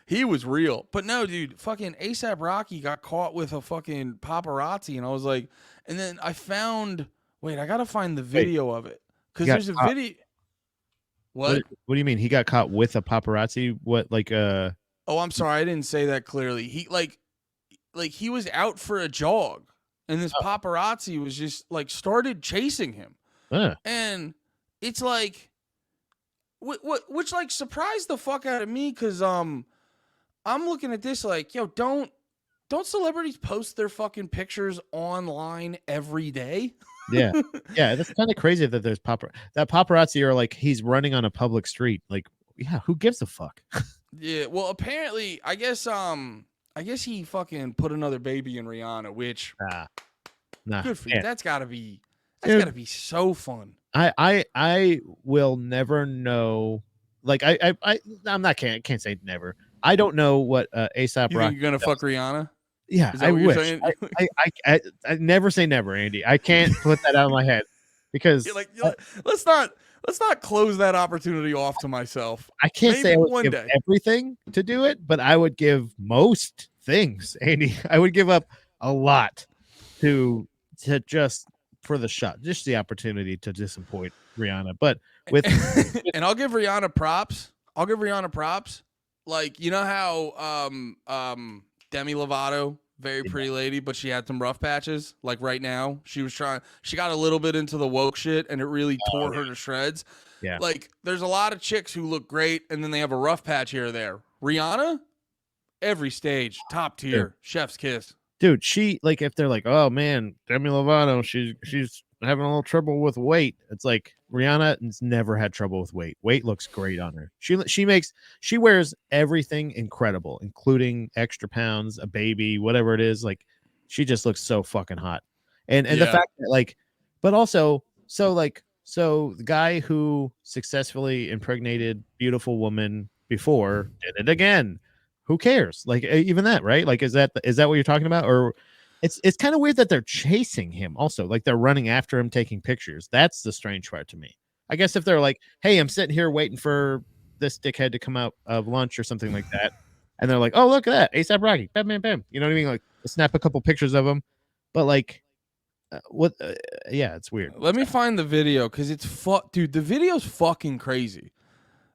He was real. But no, dude, fucking ASAP Rocky got caught with a fucking paparazzi, and I was like, and then I found, I gotta find the video of it. Because there's a video. What? What do you mean? He got caught with a paparazzi? What, like Oh, I'm sorry, I didn't say that clearly. He he was out for a jog, and this paparazzi was just like started chasing him. And it's like which like surprised the fuck out of me, because I'm looking at this like, yo, don't celebrities post their fucking pictures online every day? Yeah. That's kind of crazy that there's paparazzi are like, he's running on a public street. Like, yeah, who gives a fuck? Yeah. Well, apparently, I guess he fucking put another baby in Rihanna, which nah, good for you. That's gotta be That's got to be so fun. I will never know. Like I'm not can't say never. I don't know what ASAP You think Rocky you're gonna fuck does. Rihanna? Yeah, Is that I what you're wish. saying? I never say never, Andy. I can't put that out of my head because you're like, let's not close that opportunity off to myself. I can't say Maybe I would one give day. everything to do it, but I would give most things, Andy. I would give up a lot to just for the shot, just the opportunity to disappoint Rihanna. But with And I'll give Rihanna props. Like, you know how Demi Lovato, very pretty lady, but she had some rough patches. Like right now, she got a little bit into the woke shit, and it really tore her to shreds. yeah, Like, there's a lot of chicks who look great, and then they have a rough patch here or there. Rihanna, every stage, top tier, chef's kiss. dude, she like if they're like, oh man, Demi Lovato, she's having a little trouble with weight. It's like Rihanna has never had trouble with weight. Weight looks great on her. She wears everything incredible, including extra pounds, a baby, whatever it is. Like she just looks so fucking hot. And the fact that like, but also so the guy who successfully impregnated beautiful woman before did it again. Who cares? Like even that, right? Like is that what you're talking about? Or it's kind of weird that they're chasing him also. Like they're running after him taking pictures. That's the strange part to me. I guess if they're like, "Hey, I'm sitting here waiting for this dickhead to come out of lunch or something like that." And they're like, "Oh, look at that. ASAP Rocky. Bam bam bam." You know what I mean? Like snap a couple pictures of him. But like yeah, it's weird. Let me find the video because dude, the video's fucking crazy.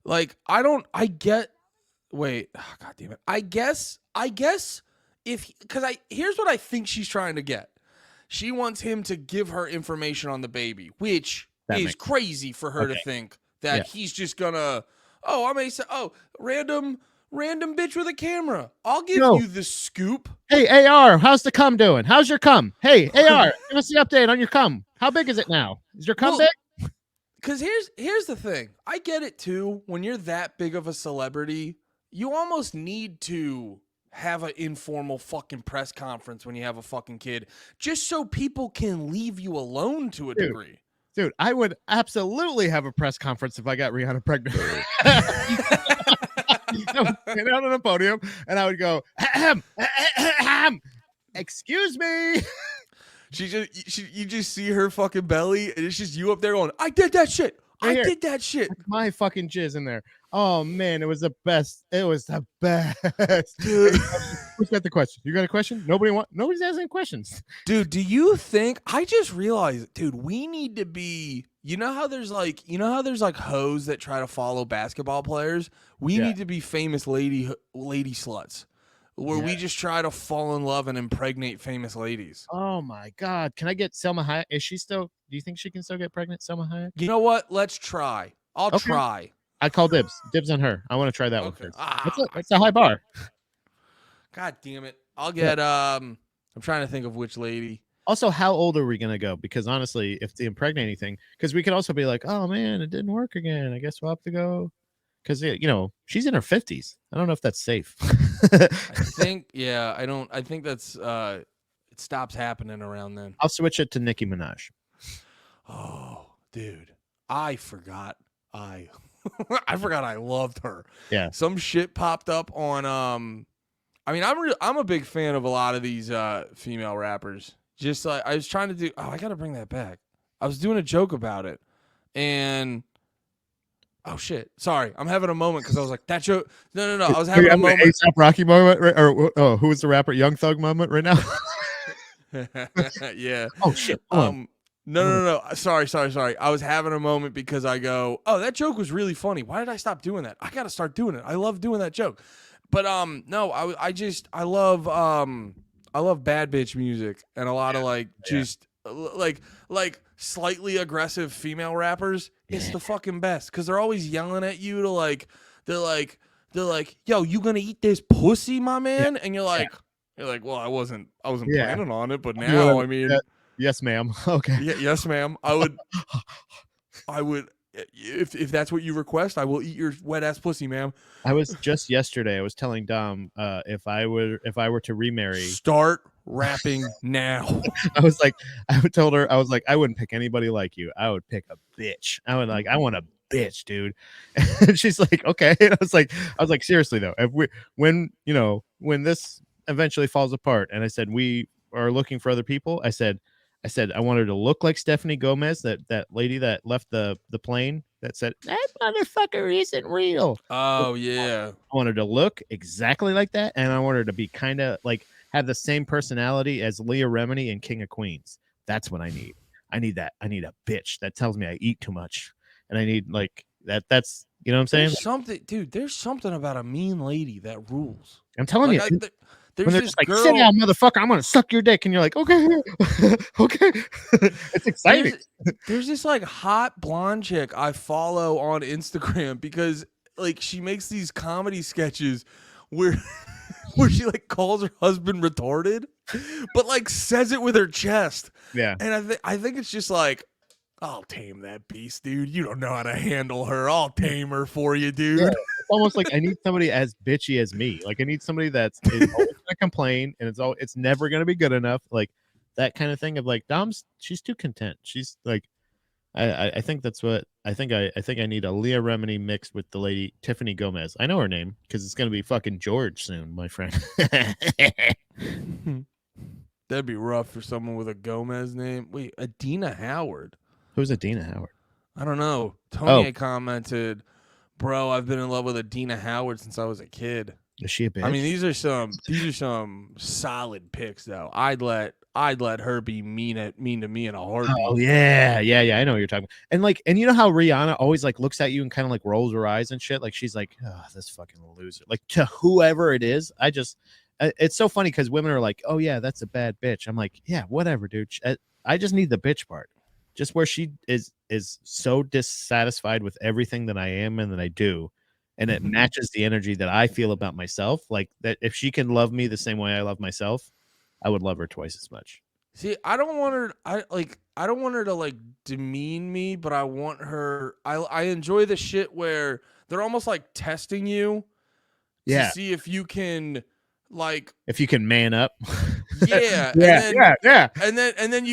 Like, I get, wait, oh, God damn it. I guess here's what I think she's trying to get. She wants him to give her information on the baby, which is crazy for her to think that he's just gonna, random bitch with a camera. I'll give you the scoop. Hey, AR, how's the cum doing? How's your cum? Hey, AR, give us the update on your cum. How big is it now? Is your cum big? Because here's the thing. I get it too. When you're that big of a celebrity, you almost need to have an informal fucking press conference when you have a fucking kid, just so people can leave you alone to a degree. Dude, I would absolutely have a press conference if I got Rihanna pregnant. I would get out on a podium and I would go, ahem, ahem, excuse me. You just see her fucking belly, and it's just you up there going, I did that shit. I did that shit. My fucking jizz in there. Oh man, it was the best. It was the best. Who's got the question? You got a question? Nobody's asking questions. Dude, do you think I just realized, dude, we need to be, you know how there's like hoes that try to follow basketball players? We need to be famous lady sluts. Where we just try to fall in love and impregnate famous ladies. Oh my God. Can I get Selma Hayek? Do you think she can still get pregnant, Selma Hayek? You know what? Let's try. I'll try. I call dibs. Dibs on her. I want to try that one first. That's a high bar. God damn it. I'll get I'm trying to think of which lady. Also, how old are we gonna go? Because honestly, if the impregnating thing, because we could also be like, oh man, it didn't work again. I guess we'll have to go. Because she's in her 50s. I don't know if that's safe. I think that's it stops happening around then. I'll switch it to Nicki Minaj. Oh, dude. I forgot I loved her. Yeah. Some shit popped up on I mean, I'm a big fan of a lot of these female rappers. Just like I was trying to do I got to bring that back. I was doing a joke about it and oh shit! Sorry, I'm having a moment because I was like that joke. No. I was having a moment. ASAP Rocky moment, right? Or who was the rapper? Young Thug moment right now. Yeah. Oh shit. No. Sorry. I was having a moment because I go, oh, that joke was really funny. Why did I stop doing that? I got to start doing it. I love doing that joke. But no, I love bad bitch music and a lot of like slightly aggressive female rappers. It's the fucking best because they're always yelling at you to they're like, yo, you gonna eat this pussy, my man? And you're like, well, I wasn't planning on it, but now I mean, yes, ma'am. Okay. Yes, ma'am. I would. If that's what you request, I will eat your wet ass pussy, ma'am. I was just yesterday. I was telling Dom if I were to remarry. Start rapping now. I was like, I told her, I was like, I wouldn't pick anybody like you. I would pick a bitch. I would like, I want a bitch, dude. And she's like, okay. And I was like, seriously though, if we, when you know, when this eventually falls apart, and I said we are looking for other people, I want her to look like Stephanie Gomez, that lady that left the plane that said that motherfucker isn't real. Oh yeah. I want her to look exactly like that, and I want her to be kind of like have the same personality as Leah Remini in King of Queens. That's what I need. I need that. I need a bitch that tells me I eat too much, and I need like that. That's you know what I'm saying. There's something, dude. There's something about a mean lady that rules. I'm telling Like, you. there's When they're this just like, girl, sit down, motherfucker, I'm gonna suck your dick, and you're like, okay, okay. It's exciting. there's this like hot blonde chick I follow on Instagram because like she makes these comedy sketches where where she like calls her husband retarded, but like says it with her chest. Yeah. And I think it's just like, I'll tame that beast, dude. You don't know how to handle her. I'll tame her for you, dude. Yeah, it's almost like I need somebody as bitchy as me. Like I need somebody that's is always gonna complain and it's never gonna be good enough. Like that kind of thing of like Dom's she's too content. She's like I think that's what I think I need a Leah Remini mixed with the lady Tiffany Gomez. I know her name because it's gonna be fucking George soon, my friend. That'd be rough for someone with a Gomez name. Wait, Adina Howard. Who's Adina Howard? I don't know. Tony commented, "Bro, I've been in love with Adina Howard since I was a kid." Is she a bitch? I mean, these are some solid picks though. I'd let her be mean to me in a heartbeat. Oh yeah. I know what you're talking about. And like, and you know how Rihanna always like looks at you and kind of like rolls her eyes and shit. Like she's like, oh, this fucking loser. Like to whoever it is, it's so funny because women are like, oh yeah, that's a bad bitch. I'm like, yeah, whatever, dude. I just need the bitch part. Just where she is so dissatisfied with everything that I am and that I do, and it matches the energy that I feel about myself. Like that, if she can love me the same way I love myself, I would love her twice as much. See, I don't want her. I don't want her to like demean me, but I want her. I enjoy the shit where they're almost like testing you, to see if you can, like, if you can man up. Yeah, yeah. And then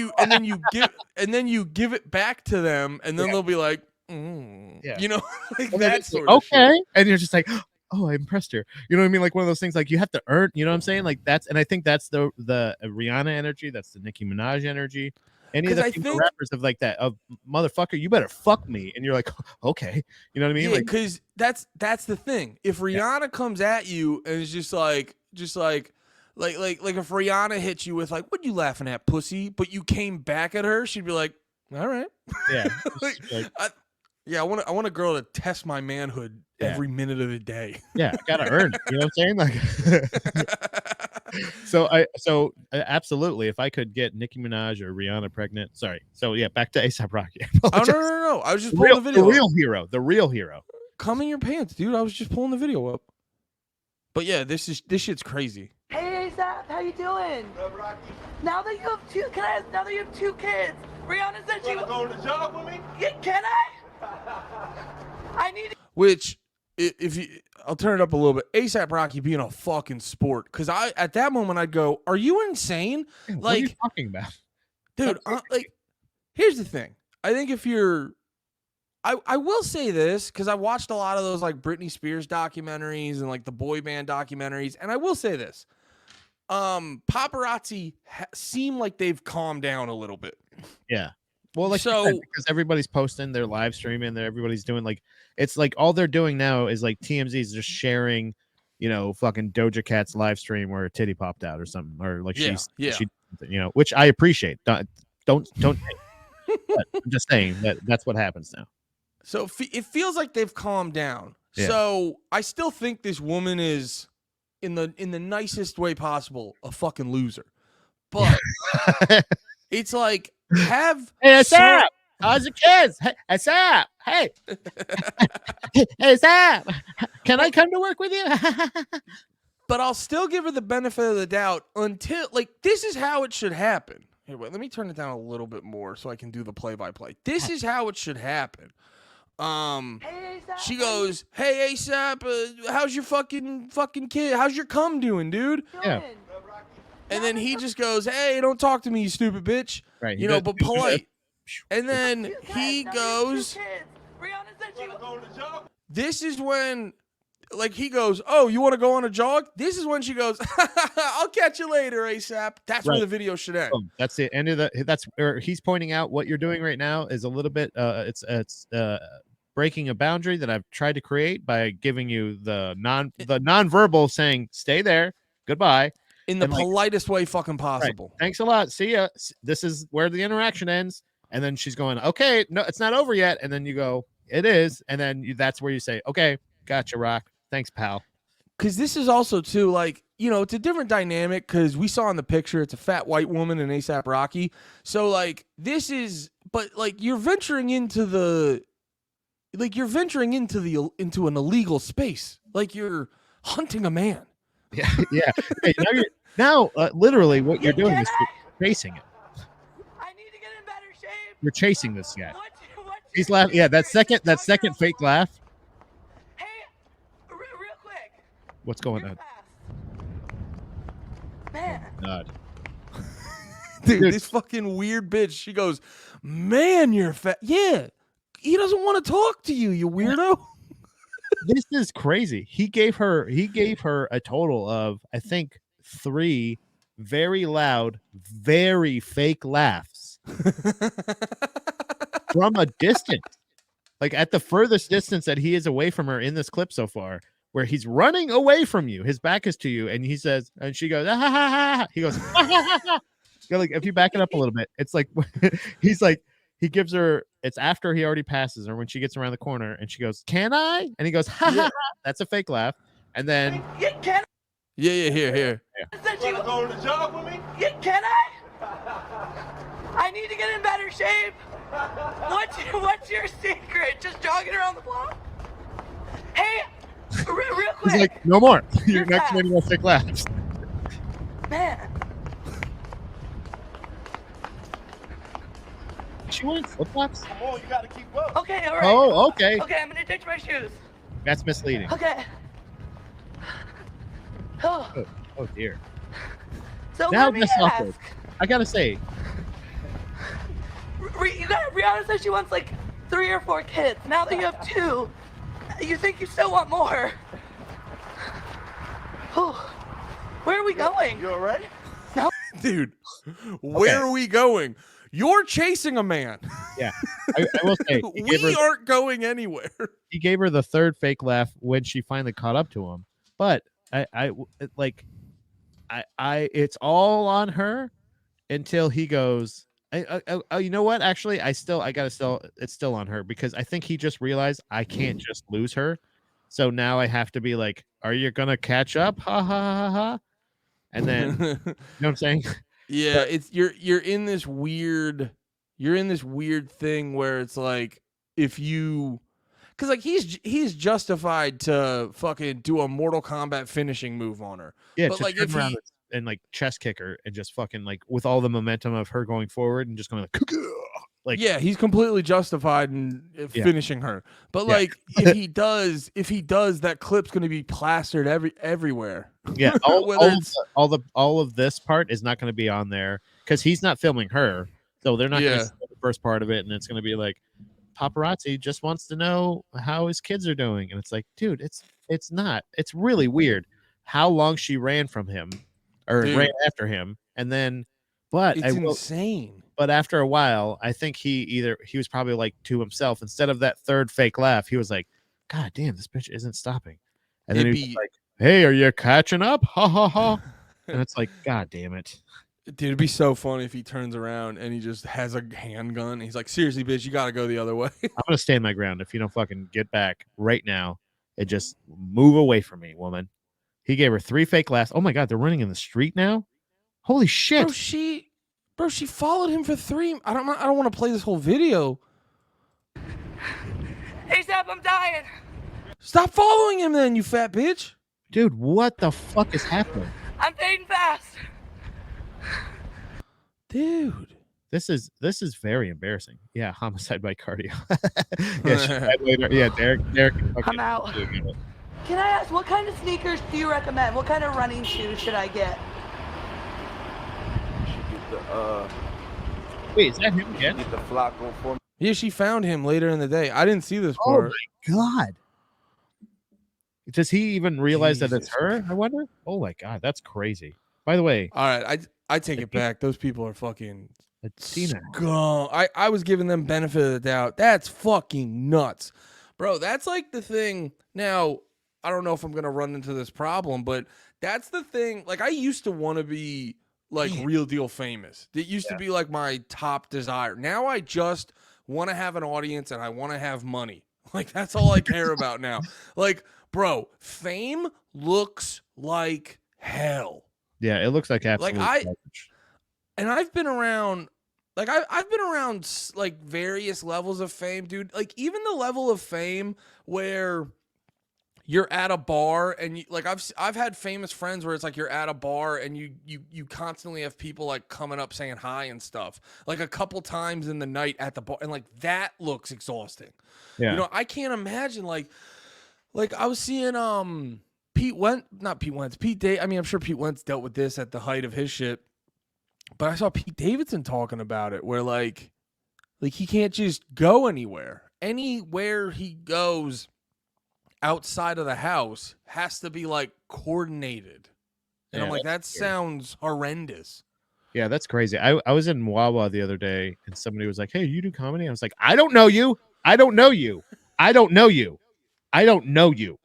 you give it back to them, and then they'll be like, you know, like that sort of okay. shit. And you're just like, oh, I impressed her. You know what I mean? Like one of those things, like you have to earn. You know what I'm saying? Like and I think that's the Rihanna energy. That's the Nicki Minaj energy. Any of the female rappers of like that of motherfucker, you better fuck me, and you're like, okay, you know what I mean? Yeah, because that's the thing. If Rihanna comes at you and is just like if Rihanna hits you with like, "What you laughing at, pussy?" but you came back at her, she'd be like, "All right." Yeah. I want a girl to test my manhood every minute of the day. Yeah, I gotta earn it. You know what I'm saying? Like, so absolutely, if I could get Nicki Minaj or Rihanna pregnant. Sorry. So yeah, back to A$AP Rocky. Oh no! I was just pulling the video. The real hero. Come in your pants, dude. I was just pulling the video up. But yeah, this shit's crazy. Hey A$AP, how you doing? Good, Rocky. Now that you have two kids, Rihanna said she You wanna go on the job with me? Yeah, can I? I need. Which, I'll turn it up a little bit. A$AP Rocky being a fucking sport, because at that moment I'd go, "Are you insane?" What like, are you talking about, dude? Like, here's the thing. I think if you're, I will say this because I watched a lot of those like Britney Spears documentaries and like the boy band documentaries, and I will say this. Paparazzi seem like they've calmed down a little bit. Yeah. Well, like so, because everybody's posting, they're live streaming, everybody's doing like it's like all they're doing now is like TMZ is just sharing, you know, fucking Doja Cat's live stream where a titty popped out or something, or like she, you know, which I appreciate. Don't. I'm just saying that's what happens now. So it feels like they've calmed down. Yeah. So I still think this woman is, in the nicest way possible, a fucking loser. But it's like, hey, A$AP, how's the kids? Hey, A$AP, hey, hey, A$AP, can I come to work with you? But I'll still give her the benefit of the doubt until, like, this is how it should happen. Here, wait, let me turn it down a little bit more so I can do the play-by-play. This is how it should happen. She goes, "Hey A$AP, how's your fucking kid? How's your cum doing, dude?" Yeah. And then he just goes, "Hey, don't talk to me, you stupid bitch." Right. You know, but polite. And then Can I he have another of you goes, two kids? Brianna said she was. this is when, like, he goes, "Oh, you want to go on a jog?" This is when she goes, "I'll catch you later, ASAP." That's where Right. the video should end. Boom. That's the end of the. That's where he's pointing out what you're doing right now is a little bit. It's breaking a boundary that I've tried to create by giving you the nonverbal saying stay there, goodbye, In the and, like, politest way fucking right. possible. Thanks a lot. See ya. This is where the interaction ends. And then she's going, okay, no, it's not over yet. And then you go, it is. And then that's where you say, okay, gotcha, Rock. Thanks, pal. Because this is also, too, like, you know, it's a different dynamic because we saw in the picture it's a fat white woman in ASAP Rocky. So, like, this is, but, like, you're venturing into into an illegal space. Like, you're hunting a man. Yeah. Yeah. Hey, now, literally what you're doing Can is you're chasing it. I need to get in better shape. You're chasing this guy. What's He's your laughing. Yeah, that secret? second Just talk around fake the laugh. Hey, real quick. What's going You're on? fast. Man. God. Dude, this fucking weird bitch, she goes, "Man, you're fat." Yeah. He doesn't want to talk to you, you weirdo. This is crazy. He gave her a total of, I think, 3 very loud, very fake laughs from a distance. Like at the furthest distance that he is away from her in this clip so far, where he's running away from you, his back is to you, and he says, and she goes, ah, ha, ha, ha. He goes, ah, ha, ha, ha. You know, like if you back it up a little bit, it's like he's like, he gives her, it's after he already passes her when she gets around the corner and she goes, "Can I?" And he goes, "Ha ha ha." That's a fake laugh. And then Yeah, can Yeah, here. said she was going to jog with me? Yeah, can I? I need to get in better shape. What's your secret? Just jogging around the block? Hey, real quick. he's like, "No more. You're You're not fast. committing more fake laughs." Man. She wearing flip flops? Come on, you gotta keep up. Okay, all right. Oh, okay. Okay, I'm gonna ditch my shoes. That's misleading. Okay. Oh, Oh dear. so Now let me that's ask. awkward. I gotta say, Rihanna says she wants like 3 or 4 kids. Now that you have 2, you think you still want more. Oh, where are we going? You alright? Dude, where are we going? You're chasing a man. yeah, I will say We aren't going anywhere. he gave her the 3rd fake laugh when she finally caught up to him. But it's all on her until he goes, you know what? Actually, it's still on her because I think he just realized I can't just lose her. So now I have to be like, are you going to catch up? Ha ha ha ha. And then, you know what I'm saying? Yeah, it's you're in this weird thing where it's like if you because like he's justified to fucking do a Mortal Kombat finishing move on her. Yeah, but to like turn if around he and like chest kick her and just fucking like with all the momentum of her going forward and just going like yeah, he's completely justified in finishing her. But Yeah. like if he does, that clip's going to be plastered everywhere. yeah, Whether it's- all of this part is not going to be on there because he's not filming her, so they're not going Yeah. to see the first part of it, and it's going to be like paparazzi just wants to know how his kids are doing, and it's like, dude, it's not. It's really weird how long she ran from him or Dude. ran after him, and then, but it's insane. But after a while, I think he was probably like to himself, instead of that 3rd fake laugh, he was like, God damn, this bitch isn't stopping. And then he was like, hey, are you catching up? Ha ha ha. And it's like, God damn it. Dude, it'd be so funny if he turns around and he just has a handgun. And he's like, seriously, bitch, you got to go the other way. I'm going to stand my ground if you don't fucking get back right now and just move away from me, woman. He gave her 3 fake laughs. Oh my God, they're running in the street now? Holy shit. Bro, she followed him for 3. I don't want to play this whole video. ASAP, I'm dying. Stop following him then, you fat bitch. Dude, what the fuck is happening? I'm fading fast. Dude. This is very embarrassing. Yeah, homicide by cardio. Yeah, Derek. I'm out. Can I ask, what kind of sneakers do you recommend? What kind of running shoes should I get? the Wait, is that him again? get the flock on for me. Yeah, she found him later in the day. I didn't see this Oh part. my god! Does he even realize that it's Jesus her? I wonder. Oh my god, that's crazy. By the way, All right, I take it Latina- back. Those people are fucking Latina. scum. I was giving them benefit of the doubt. That's fucking nuts, bro. That's like the thing. Now I don't know if I'm gonna run into this problem, but that's the thing. Like I used to want to be like Man. real deal famous. It used to be like my top desire. Now I just want to have an audience and I want to have money. Like that's all I care about now. Like, bro, fame looks like hell. Yeah, it looks like absolute garbage. And I've been around, like I've been around like various levels of fame, dude. Like even the level of fame where you're at a bar and you, like I've had famous friends where it's like you're at a bar and you constantly have people like coming up saying hi and stuff, like a couple times in the night at the bar, and like that looks exhausting. Yeah. You know, I can't imagine like I was seeing Pete Dave. I mean, I'm sure Pete Wentz dealt with this at the height of his shit. But I saw Pete Davidson talking about it where like he can't just go anywhere. Anywhere he goes outside of the house has to be like coordinated. And I'm like, that sounds horrendous. Yeah, that's crazy. I was in Wawa the other day and somebody was like, "Hey, you do comedy?" I was like, "I don't know you. I don't know you. I don't know you. I don't know you."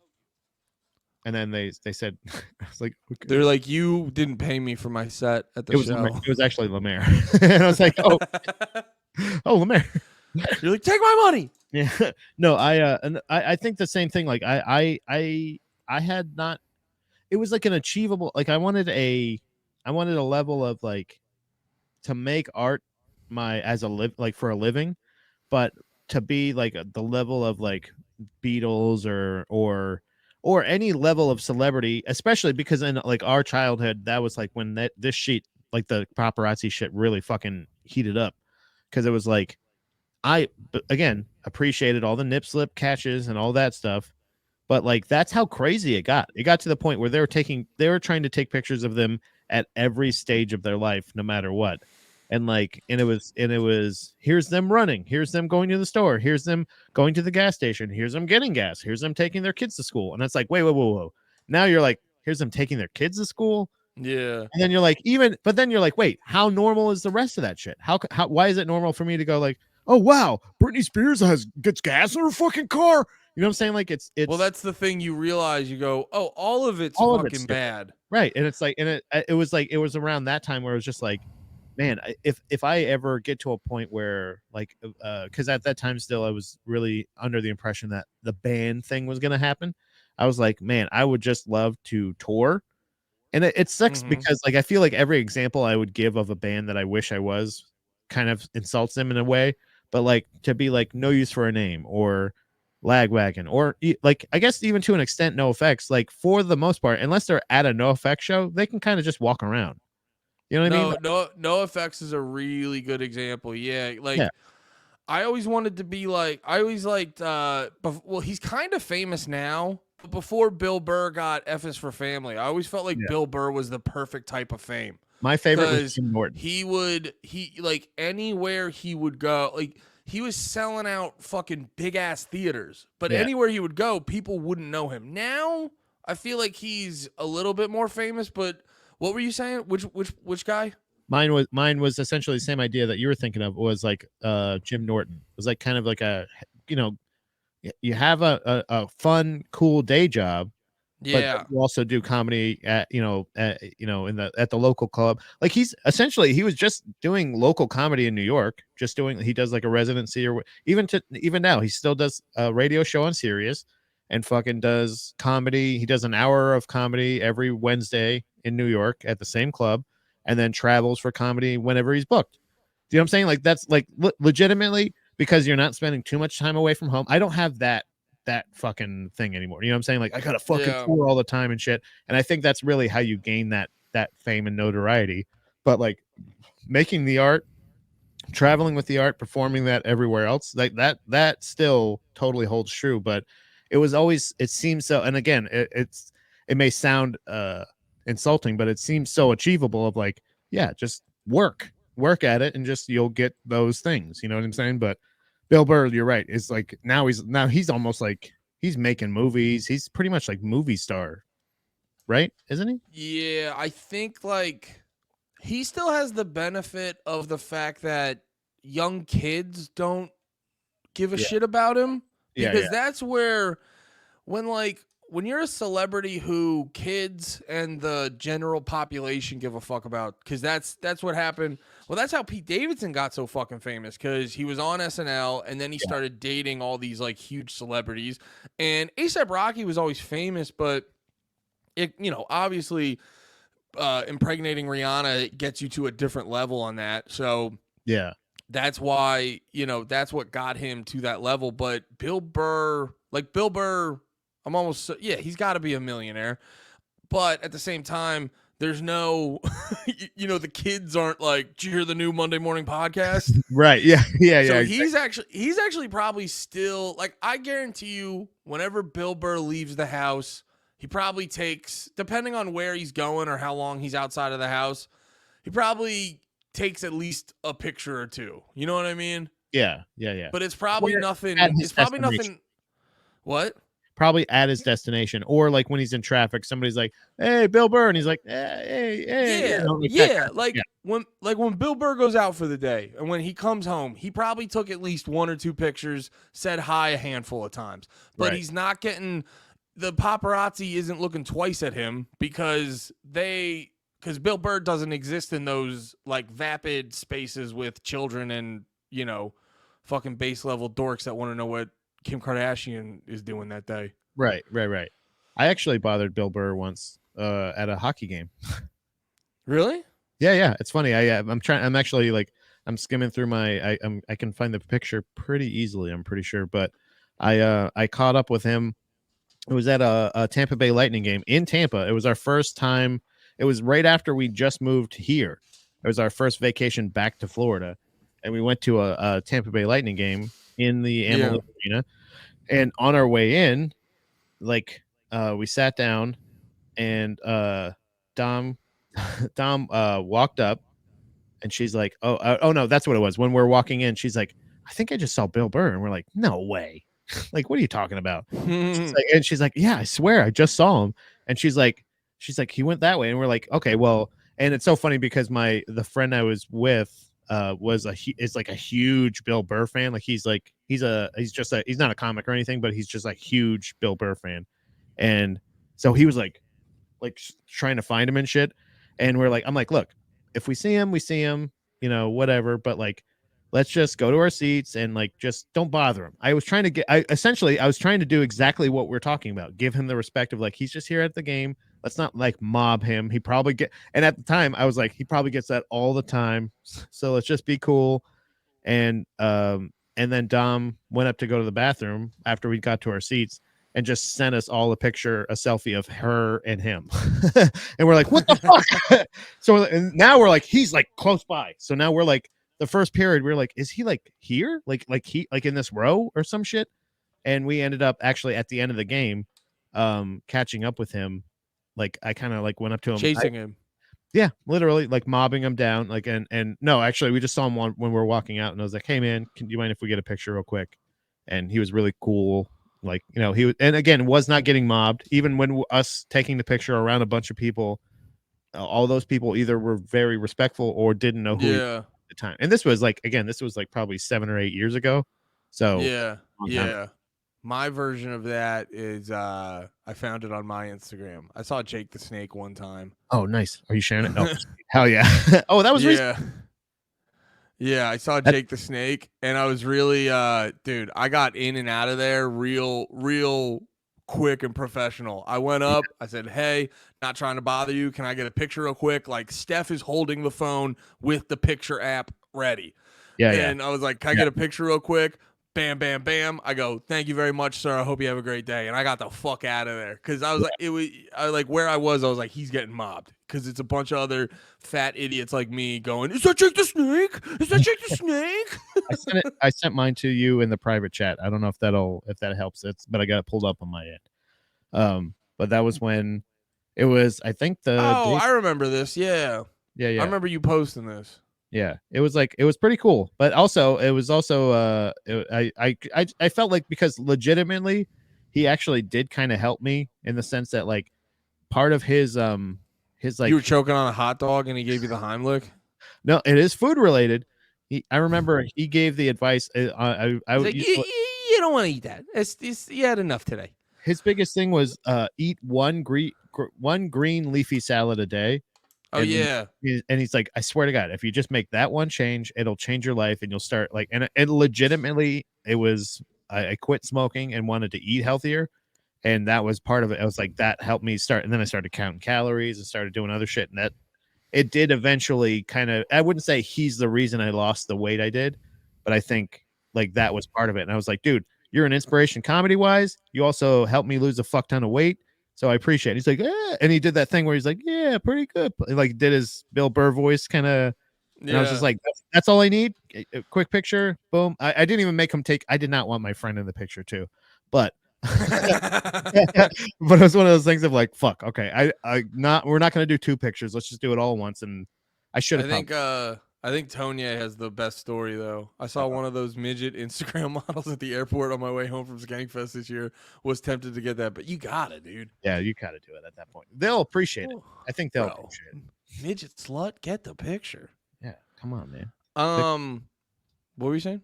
And then they said, I was like, okay. They're like, you didn't pay me for my set at the show. It was actually Lemaire. And I was like, oh, Lemaire. You're like, take my money. Yeah. No, I think the same thing. Like I had not, it was like an achievable, like I wanted a level of like to make art like for a living, but to be like the level of like Beatles or any level of celebrity, especially because in like our childhood, that was like when this shit, like the paparazzi shit really fucking heated up. Cause it was like, again, appreciated all the nip slip catches and all that stuff. But like, that's how crazy it got. It got to the point where they were trying to take pictures of them at every stage of their life, no matter what. And like, and it was, here's them running, here's them going to the store, here's them going to the gas station, here's them getting gas, here's them taking their kids to school. And it's like, whoa. Now you're like, here's them taking their kids to school. Yeah. And then you're like, but then you're like, wait, how normal is the rest of that shit? Why is it normal for me to go like, oh wow, Britney Spears gets gas in her fucking car? You know what I'm saying? Like it's well, that's the thing. You realize, you go, oh, all of it's fucking bad, right? And it's like, and it was around that time where it was just like, man, if I ever get to a point where like, because at that time still I was really under the impression that the band thing was gonna happen. I was like, man, I would just love to tour. And it sucks because like I feel like every example I would give of a band that I wish I was kind of insults them in a way. But like to be like No Use for a Name or Lagwagon or like I guess even to an extent No Effects, like for the most part, unless they're at a No Effects show, they can kind of just walk around. You know what I mean? No Effects is a really good example. Yeah, like I always wanted to be like, I always liked. Well, he's kind of famous now, but before Bill Burr got F is for Family, I always felt like Bill Burr was the perfect type of fame. My favorite was Jim Norton. He like anywhere he would go, like he was selling out fucking big ass theaters, but anywhere he would go, people wouldn't know him. Now I feel like he's a little bit more famous, but. What were you saying? Which guy? Mine was essentially the same idea that you were thinking of. Was like Jim Norton. It was like kind of like a, you know, you have a fun, cool day job, but you also do comedy at at the local club. Like he was just doing local comedy in New York. He does like a residency or even now he still does a radio show on Sirius. And fucking does comedy. He does an hour of comedy every Wednesday in New York at the same club, and then travels for comedy whenever he's booked. Do you know what I'm saying? Like that's like legitimately because you're not spending too much time away from home. I don't have that fucking thing anymore. You know what I'm saying? Like I gotta fucking tour all the time and shit. And I think that's really how you gain that fame and notoriety. But like making the art, traveling with the art, performing that everywhere else, like that still totally holds true. But it seems so, and again, it may sound insulting, but it seems so achievable of like, yeah, just work at it, and just you'll get those things. You know what I'm saying? But Bill Burr, you're right. It's like now he's almost like he's making movies. He's pretty much like movie star, right? Isn't he? Yeah, I think like he still has the benefit of the fact that young kids don't give a Yeah. shit about him, Yeah, because yeah. that's where when you're a celebrity who kids and the general population give a fuck about, because that's what happened. Well, that's how Pete Davidson got so fucking famous, because he was on SNL and then he started dating all these like huge celebrities. And ASAP Rocky was always famous, but it, obviously impregnating Rihanna gets you to a different level on that. So Yeah. that's why, that's what got him to that level. But Bill Burr, I'm almost, he's got to be a millionaire. But at the same time, there's no, the kids aren't like, did you hear the new Monday morning podcast? Right. Yeah. Yeah. So Yeah. he's actually probably still, like, I guarantee you, whenever Bill Burr leaves the house, he probably takes, depending on where he's going or how long he's outside of the house, he probably takes at least a picture or two. You know what I mean? Yeah. Yeah. Yeah. But it's probably Where- nothing. at his It's probably destination. nothing. What? Probably at his destination, or like when he's in traffic, somebody's like, "Hey, Bill Burr," and he's like, "Hey." Yeah, You know, like that yeah. kind of- Like when Bill Burr goes out for the day and when he comes home, he probably took at least one or two pictures, said hi a handful of times. But Right. he's not getting, the paparazzi isn't looking twice at him because Bill Burr doesn't exist in those like vapid spaces with children and, fucking base level dorks that want to know what Kim Kardashian is doing that day. Right. I actually bothered Bill Burr once at a hockey game. Really? Yeah. It's funny. I'm actually like I'm skimming through my I can find the picture pretty easily. I'm pretty sure, but I caught up with him. It was at a Tampa Bay Lightning game in Tampa. It was our first time. It was right after we just moved here. It was our first vacation back to Florida, and we went to a Tampa Bay Lightning game in the Amalie Arena. And on our way in, like we sat down, and Dom walked up, and she's like, "Oh no, that's what it was." When we're walking in, she's like, "I think I just saw Bill Burr," and we're like, "No way!" Like, what are you talking about? She's like, "Yeah, I swear, I just saw him." And she's like, "He went that way," and we're like, "Okay, well." And it's so funny because the friend I was with is like a huge Bill Burr fan. Like he's not a comic or anything, but he's just like huge Bill Burr fan. And so he was like trying to find him and shit. And I'm like, look, if we see him, whatever. But like, let's just go to our seats and like just don't bother him. I was trying to do exactly what we're talking about. Give him the respect of like he's just here at the game. Let's not like mob him. And at the time I was like, he probably gets that all the time. So let's just be cool. And then Dom went up to go to the bathroom after we got to our seats and just sent us all a selfie of her and him. And we're like, what the fuck? So and now we're like, he's like close by. So now we're like, the first period, we're like, is he like here? Like he like in this row or some shit? And we ended up actually at the end of the game, catching up with him. Like I kind of like went up to him, chasing him. Yeah, literally like mobbing him down. Like and no, actually we just saw him when we were walking out, and I was like, hey man, do you mind if we get a picture real quick? And he was really cool. Like, he was, and again, was not getting mobbed. Even when us taking the picture around a bunch of people, all those people either were very respectful or didn't know who he was at the time. And this was like probably 7 or 8 years ago. So yeah. My version of that is I found it on my Instagram. I saw Jake the Snake one time. Oh, nice. Are you sharing it? Oh, hell yeah. Oh, that was recent. Yeah, I saw Jake the Snake, and I was really, dude, I got in and out of there real quick and professional. I went up, I said, hey, not trying to bother you. Can I get a picture real quick? Like, Steph is holding the phone with the picture app ready. And I was like, can I get a picture real quick? Bam, bam, bam. I go, thank you very much, sir. I hope you have a great day. And I got the fuck out of there. Cause I was like, where I was like, he's getting mobbed. Cause it's a bunch of other fat idiots like me going, is that Jake the Snake? Is that Jake the Snake? I sent mine to you in the private chat. I don't know if that helps. But I got it pulled up on my end. But that was when it was, I think I remember this. Yeah. Yeah, I yeah. remember you posting this. Yeah, it was pretty cool, but also it was also I felt like because legitimately he actually did kind of help me in the sense that like part of his You like were choking on a hot dog and he gave you the Heimlich. no, it is food related. I remember he gave the advice. He's like, you don't want to eat that. You had enough today. His biggest thing was eat one green leafy salad a day. Oh yeah. And he's like, I swear to God, if you just make that one change, it'll change your life, and you'll start like. And legitimately, it was I quit smoking and wanted to eat healthier, and that was part of it. I was like, that helped me start, and then I started counting calories and started doing other shit, and that it did eventually kind of. I wouldn't say he's the reason I lost the weight I did, but I think like that was part of it. And I was like, dude, you're an inspiration comedy wise. You also helped me lose a fuck ton of weight. So I appreciate it. He's like, and he did that thing where he's like, yeah, pretty good. Like did his Bill Burr voice kind of, and I was just like, that's all I need. A quick picture, boom. I didn't even make him take. I did not want my friend in the picture too, but but it was one of those things of like, fuck, okay, we're not gonna do two pictures. Let's just do it all once. And I should have. I think Tonya has the best story though. I saw one of those midget Instagram models at the airport on my way home from Skankfest this year. Was tempted to get that, but you got it, dude. Yeah, you gotta do it at that point. They'll appreciate it. I think they'll appreciate it. Midget slut, get the picture. Yeah, come on, man. What were you saying?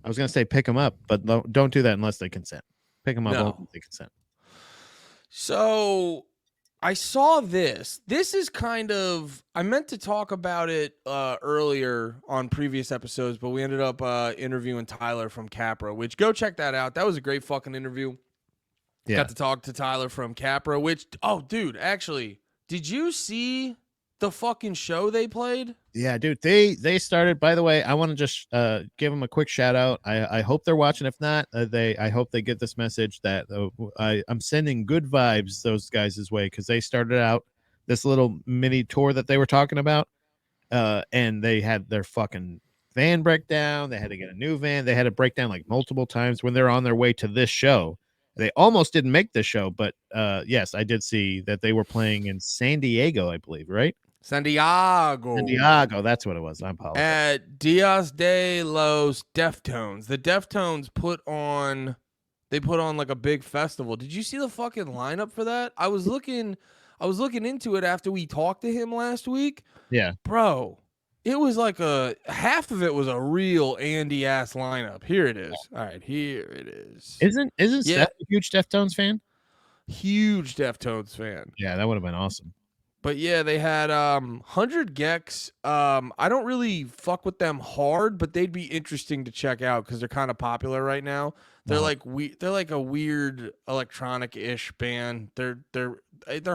I was gonna say pick them up, but don't do that unless they consent. Pick them up No. only if they consent. So I saw this. This is kind of, I meant to talk about it earlier on previous episodes, but we ended up interviewing Tyler from Capra, which go check that out. That was a great fucking interview. Yeah. Got to talk to Tyler from Capra, which, oh, dude, actually, did you see the fucking show they played? Yeah, dude, they started. By the way, I want to just give them a quick shout out. I hope they're watching. If not, I hope they get this message that I'm sending good vibes those guys' way because they started out this little mini tour that they were talking about, and they had their fucking van breakdown. They had to get a new van. They had to break down like multiple times when they're on their way to this show. They almost didn't make the show, but yes, I did see that they were playing in San Diego, I believe, right? Santiago, that's what it was. I apologize. At Dias de los Deftones. The Deftones put on like a big festival. Did you see the fucking lineup for that? I was looking into it after we talked to him last week. Yeah. Bro, it was like half of it was a real Andy ass lineup. Here it is. All right, here it is. Isn't Steph a huge Deftones fan? Huge Deftones fan. Yeah, that would have been awesome. But yeah, they had 100 Gex. I don't really fuck with them hard, but they'd be interesting to check out because they're kind of popular right now. They're they're like a weird electronic-ish band. They're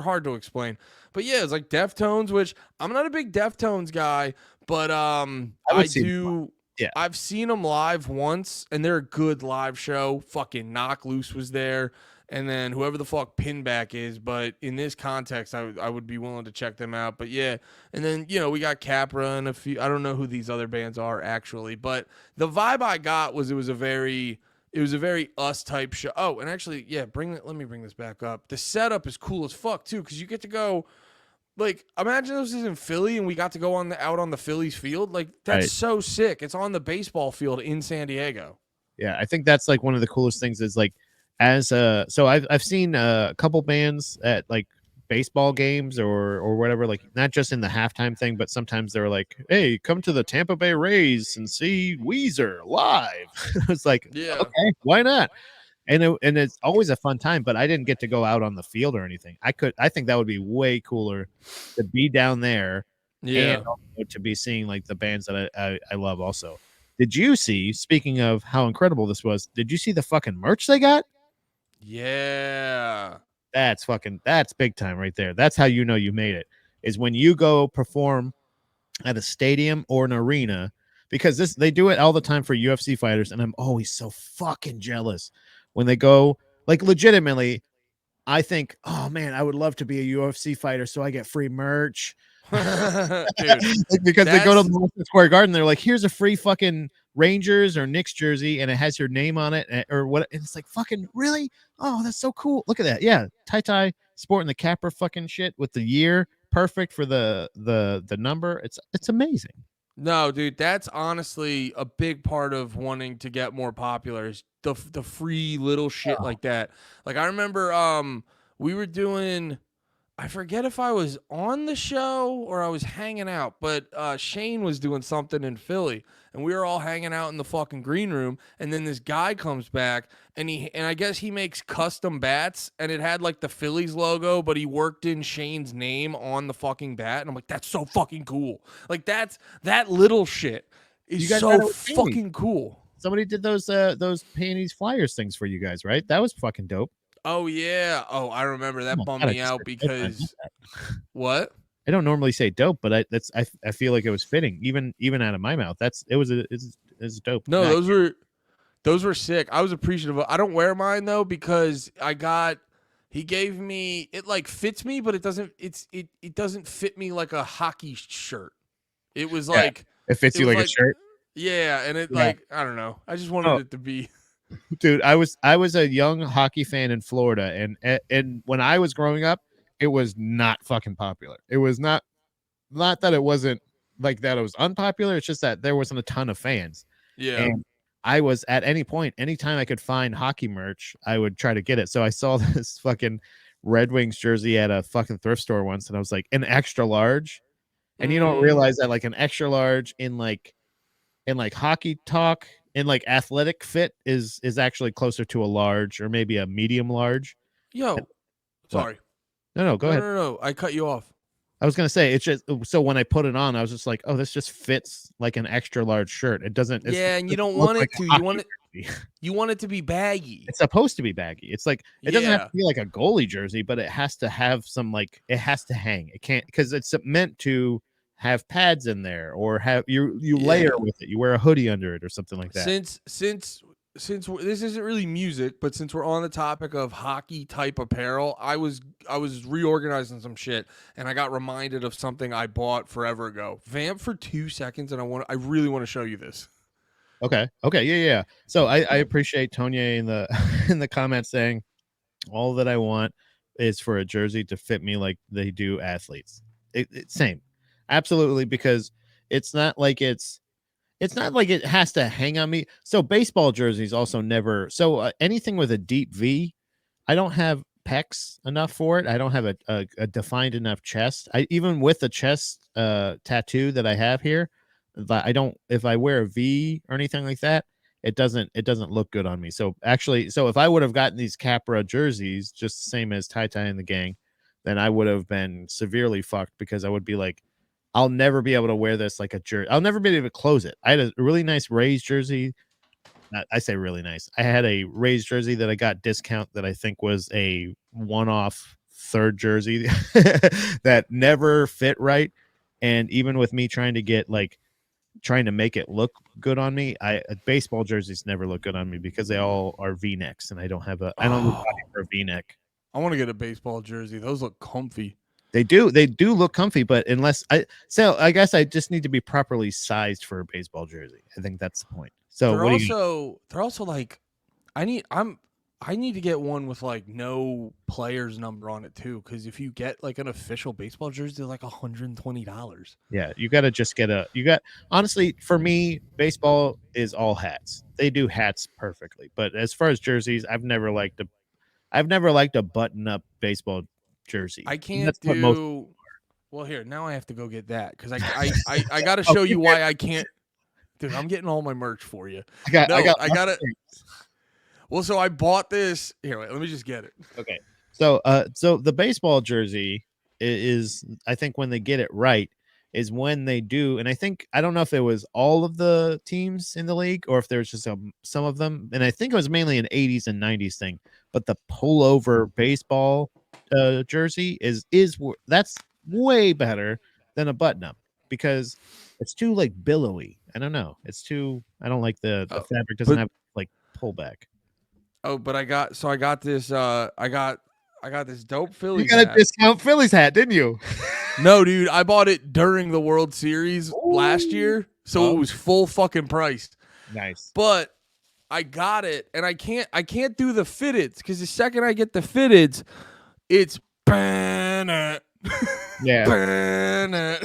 hard to explain. But yeah, it's like Deftones, which I'm not a big Deftones guy, but I do. Yeah, I've seen them live once, and they're a good live show. Fucking Knock Loose was there. And then whoever the fuck Pinback is, but in this context, I would be willing to check them out. But yeah, and then we got Capra and a few. I don't know who these other bands are actually, but the vibe I got was it was a very us type show. Oh, and actually, yeah, let me bring this back up. The setup is cool as fuck too, because you get to go. Like, imagine this is in Philly and we got to go out on the Phillies field. Like, that's so sick. It's on the baseball field in San Diego. Yeah, I think that's like one of the coolest things is like. So I've seen a couple bands at like baseball games or whatever, like not just in the halftime thing, but sometimes they're like, hey, come to the Tampa Bay Rays and see Weezer live. It's like, yeah, okay, why not? And it's always a fun time, but I didn't get to go out on the field or anything. I think that would be way cooler to be down there, and also to be seeing like the bands that I love also. Did you see, speaking of how incredible this was, did you see the fucking merch they got? Yeah. That's big time right there. That's how you know you made it, is when you go perform at a stadium or an arena, because they do it all the time for UFC fighters, and I'm always so fucking jealous when they go, like, legitimately, I think, oh man, I would love to be a UFC fighter so I get free merch. Dude, because they go to the Madison Square Garden, they're like, here's a free fucking Rangers or Knicks jersey, and it has your name on it, or what? And it's like, fucking really? Oh, that's so cool! Look at that. Yeah, tie sporting the Capra fucking shit with the year perfect for the number. It's amazing. No, dude, that's honestly a big part of wanting to get more popular is the free little shit like that. Like I remember we were doing, I forget if I was on the show or I was hanging out, but Shane was doing something in Philly, and we were all hanging out in the fucking green room. And then this guy comes back, and I guess he makes custom bats, and it had like the Phillies logo, but he worked in Shane's name on the fucking bat, and I'm like, that's so fucking cool. Like that little shit is You guys got so it with Jamie. fucking cool. Somebody did those panties flyers things for you guys, right? That was fucking dope. Oh yeah. Oh, I remember that Oh my bummed God, I me just out said dope, I meant because that. what? I don't normally say dope, but I feel like it was fitting, even out of my mouth. It's dope. No, Nah, those were sick. I was appreciative of. I don't wear mine though because he gave me it like fits me, but it doesn't fit me like a hockey shirt. It was yeah, like it fits it you was like a shirt. yeah, and it Yeah. like I don't know. I just wanted Oh. it to be. Dude, I was a young hockey fan in Florida, and when I was growing up, it was not fucking popular. It was not that it wasn't like that. It was unpopular. It's just that there wasn't a ton of fans. Yeah. And I was at anytime I could find hockey merch, I would try to get it. So I saw this fucking Red Wings jersey at a fucking thrift store once, and I was like, an extra large. And you don't realize that like an extra large in hockey talk in like athletic fit is actually closer to a large or maybe a medium large. Yo, sorry. No, go ahead. No. I cut you off. I was gonna say it's just so when I put it on, I was just like, oh, this just fits like an extra large shirt. It doesn't. Yeah, and you don't look want like it a to. hockey jersey. You want it to be baggy. It's supposed to be baggy. It's like it doesn't have Yeah. to be like a goalie jersey, but it has to have some like it has to hang. It can't because it's meant to have pads in there or have you layer Yeah. with it. You wear a hoodie under it or something like that. Since this isn't really music, but since we're on the topic of hockey type apparel, I was reorganizing some shit and I got reminded of something I bought forever ago. Vamp for 2 seconds, and I really want to show you this. Okay. Yeah. So I appreciate Tonya in the in the comments saying all that I want is for a jersey to fit me like they do athletes. Same, absolutely, because it's not like it has to hang on me. So baseball jerseys also never. So anything with a deep V, I don't have pecs enough for it. I don't have a defined enough chest. I even with the chest tattoo that I have here, I don't. If I wear a V or anything like that, it doesn't look good on me. So actually, if I would have gotten these Capra jerseys, just the same as Ty and the gang, then I would have been severely fucked because I would be like, I'll never be able to wear this like a jersey. I'll never be able to close it. I had a really nice Rays jersey. I say really nice. I had a Rays jersey that I got discount that I think was a one-off third jersey that never fit right. And even with me trying to make it look good on me, baseball jerseys never look good on me because they all are V-necks, and I don't have I don't look for a V-neck. I want to get a baseball jersey. Those look comfy. They do look comfy, but I guess I just need to be properly sized for a baseball jersey. I think that's the point. So they're also like I need to get one with like no player's number on it too, because if you get like an official baseball jersey, they're like $120. Yeah, you got to just honestly, for me, baseball is all hats. They do hats perfectly, but as far as jerseys, I've never liked a button-up baseball jersey. I can't do. Well, here now I have to go get that because I got to show you why I can't. Dude, I'm getting all my merch for you. I got it. Well, so I bought this. Here, wait, let me just get it. Okay. So the baseball jersey is, I think when they get it right is when they do, and I don't know if it was all of the teams in the league or if there's just some of them, and I think it was mainly an 80s and 90s thing, but the pullover baseball jersey that's way better than a button-up because it's too like billowy. I don't know. I don't like the fabric doesn't have like pullback. Oh, but I got this this dope Phillies You got hat. a discount Phillies hat, didn't you? No, dude, I bought it during the World Series last year, so it was full fucking priced. Nice. But I got it, and I can't do the fitteds because the second I get the fitteds, it's banana. Yeah.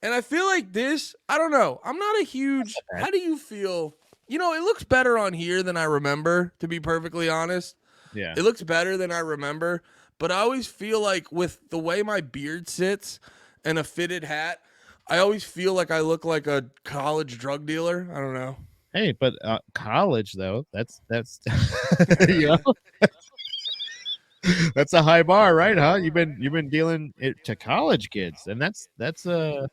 And I feel like this, I don't know. I'm not a huge, how do you feel? You know, it looks better on here than I remember, to be perfectly honest. Yeah. It looks better than I remember, but I always feel like with the way my beard sits and a fitted hat, I always feel like I look like a college drug dealer. I don't know. Hey, but college though, that's you know, that's a high bar, right? Huh? You've been dealing it to college kids, and that's a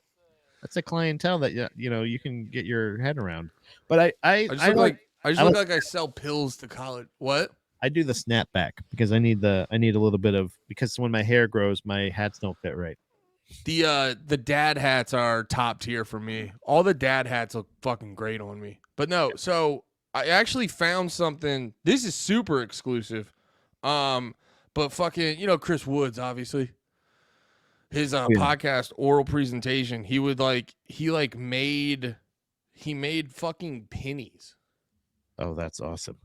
clientele that you know you can get your head around. But I just look like I sell pills to college. What? I do the snapback because I need a little bit of, because when my hair grows, my hats don't fit right. The dad hats are top tier for me. All the dad hats look fucking great on me. But no, so I actually found something. This is super exclusive. But fucking, you know, Chris Woods, obviously. His podcast oral presentation, he made fucking pennies. Oh, that's awesome.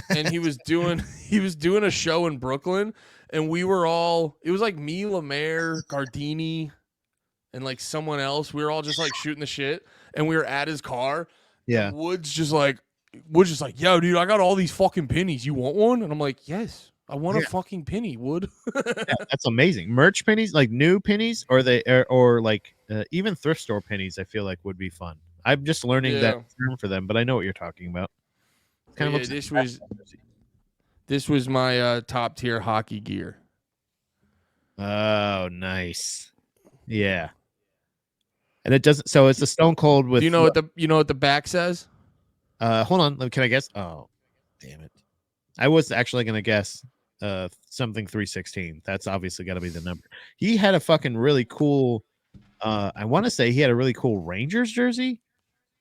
And he was doing a show in Brooklyn, and we were all, it was like me, Lemaire, Gardini, and like someone else. We were all just like shooting the shit, and we were at his car. Yeah. And Woods just like, yo, dude, I got all these fucking pennies. You want one? And I'm like, yes, I want a fucking penny, Wood. Yeah, that's amazing. Merch pennies, like new pennies, or or like even thrift store pennies, I feel like would be fun. I'm just learning that term for them, but I know what you're talking about. Kind of this was my top tier hockey gear. Oh, nice. Yeah. And it doesn't, so it's a Stone Cold with, Do you know what the back says? Hold on, can I guess? Oh, damn it. I was actually gonna guess something 316. That's obviously got to be the number. He had a fucking really cool I want to say he had a really cool Rangers jersey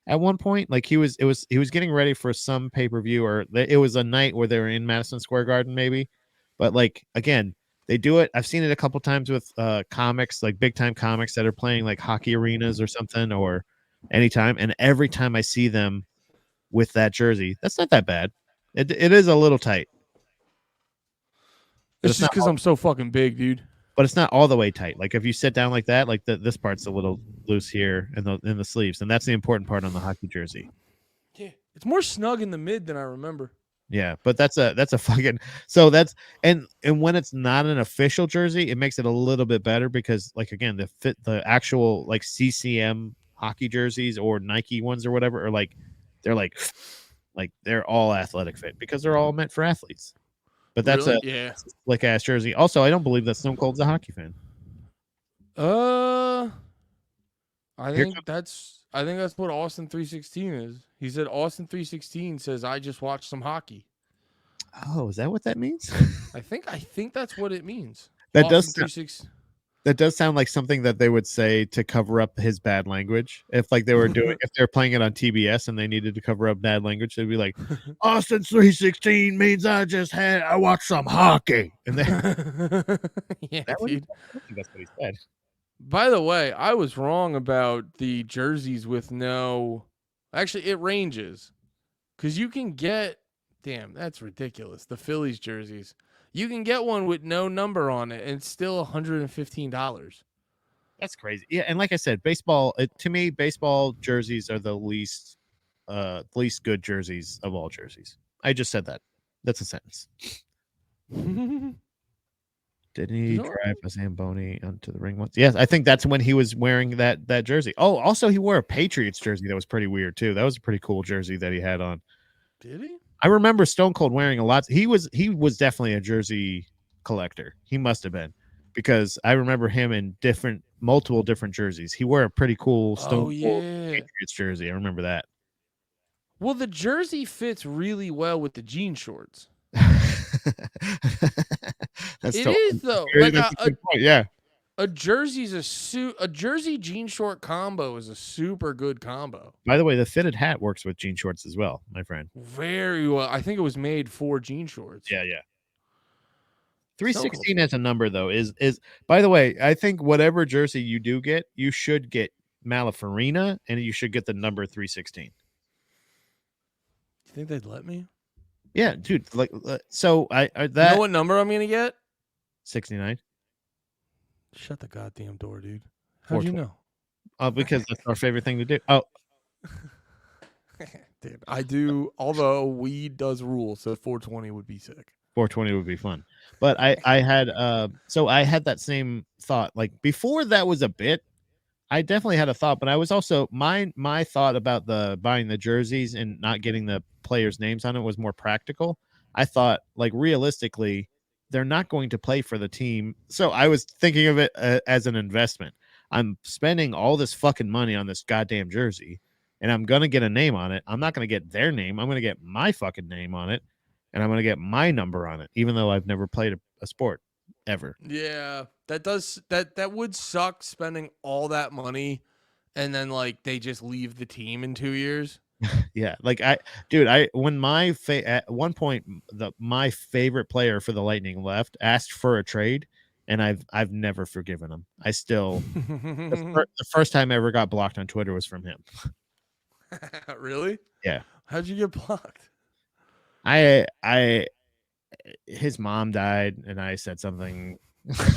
at one point. Like he was getting ready for some pay-per-view, or it was a night where they were in Madison Square Garden maybe. But like again, they do it. I've seen it a couple times with comics, like big time comics that are playing like hockey arenas or something, or anytime, and every time I see them with that jersey, that's not that bad. It is a little tight. It's just because I'm so fucking big, dude. But it's not all the way tight. Like if you sit down like that, like this part's a little loose here in the sleeves, and that's the important part on the hockey jersey. Yeah, it's more snug in the mid than I remember. Yeah, but that's a fucking, so that's, and when it's not an official jersey, it makes it a little bit better because like again, the actual like CCM hockey jerseys or Nike ones or whatever are like they're all athletic fit because they're all meant for athletes. But that's really? a slick ass jersey. Also, I don't believe that Stone Cold's a hockey fan. I think that's what Austin 316 is. He said Austin 316 says I just watched some hockey. Oh, is that what that means? I think that's what it means. That Austin does sound like something that they would say to cover up his bad language. If like they were doing, if they're playing it on TBS and they needed to cover up bad language, they'd be like, Austin 316 means I watched some hockey. And then yeah, dude. I think that's what he said. By the way, I was wrong about the jerseys with no. Actually, it ranges because you can get. Damn, that's ridiculous. The Phillies jerseys. You can get one with no number on it, and it's still $115. That's crazy. Yeah, and like I said, baseball. To me, baseball jerseys are the least good jerseys of all jerseys. I just said that. That's a sentence. Did he drive a Zamboni onto the ring once? Yes, I think that's when he was wearing that jersey. Oh, also he wore a Patriots jersey that was pretty weird too. That was a pretty cool jersey that he had on. Did he? I remember Stone Cold wearing a lot. He was definitely a jersey collector. He must have been, because I remember him in multiple different jerseys. He wore a pretty cool Stone Cold Patriots jersey. I remember that. Well, the jersey fits really well with the jean shorts. It is though. Like a jersey's a jersey jean short combo is a super good combo. By the way, the fitted hat works with jean shorts as well, my friend. Very well. I think it was made for jean shorts. Yeah. 316 as a number though is by the way, I think whatever jersey you do get, you should get Malafarina and you should get the number 316. You think they'd let me? Yeah, dude. Like, so I that. You know what number I'm gonna get? 69. Shut the goddamn door, dude. How'd you 420. know? Because that's our favorite thing to do. Oh, Dude, I do. Although weed does rule, so 420 would be sick. 420 would be fun. But I had so I had that same thought. Like before that was a bit, I definitely had a thought, but I was also my thought about the buying the jerseys and not getting the players' names on it was more practical. I thought like realistically, they're not going to play for the team. So I was thinking of it as an investment. I'm spending all this fucking money on this goddamn jersey and I'm going to get a name on it. I'm not going to get their name. I'm going to get my fucking name on it and I'm going to get my number on it, even though I've never played a sport ever. Yeah, that would suck spending all that money and then like they just leave the team in 2 years. Yeah, like when at one point my favorite player for the Lightning left, asked for a trade, and I've never forgiven him. I still the first time I ever got blocked on Twitter was from him. Really? Yeah, How'd you get blocked? I his mom died, and I said something. What'd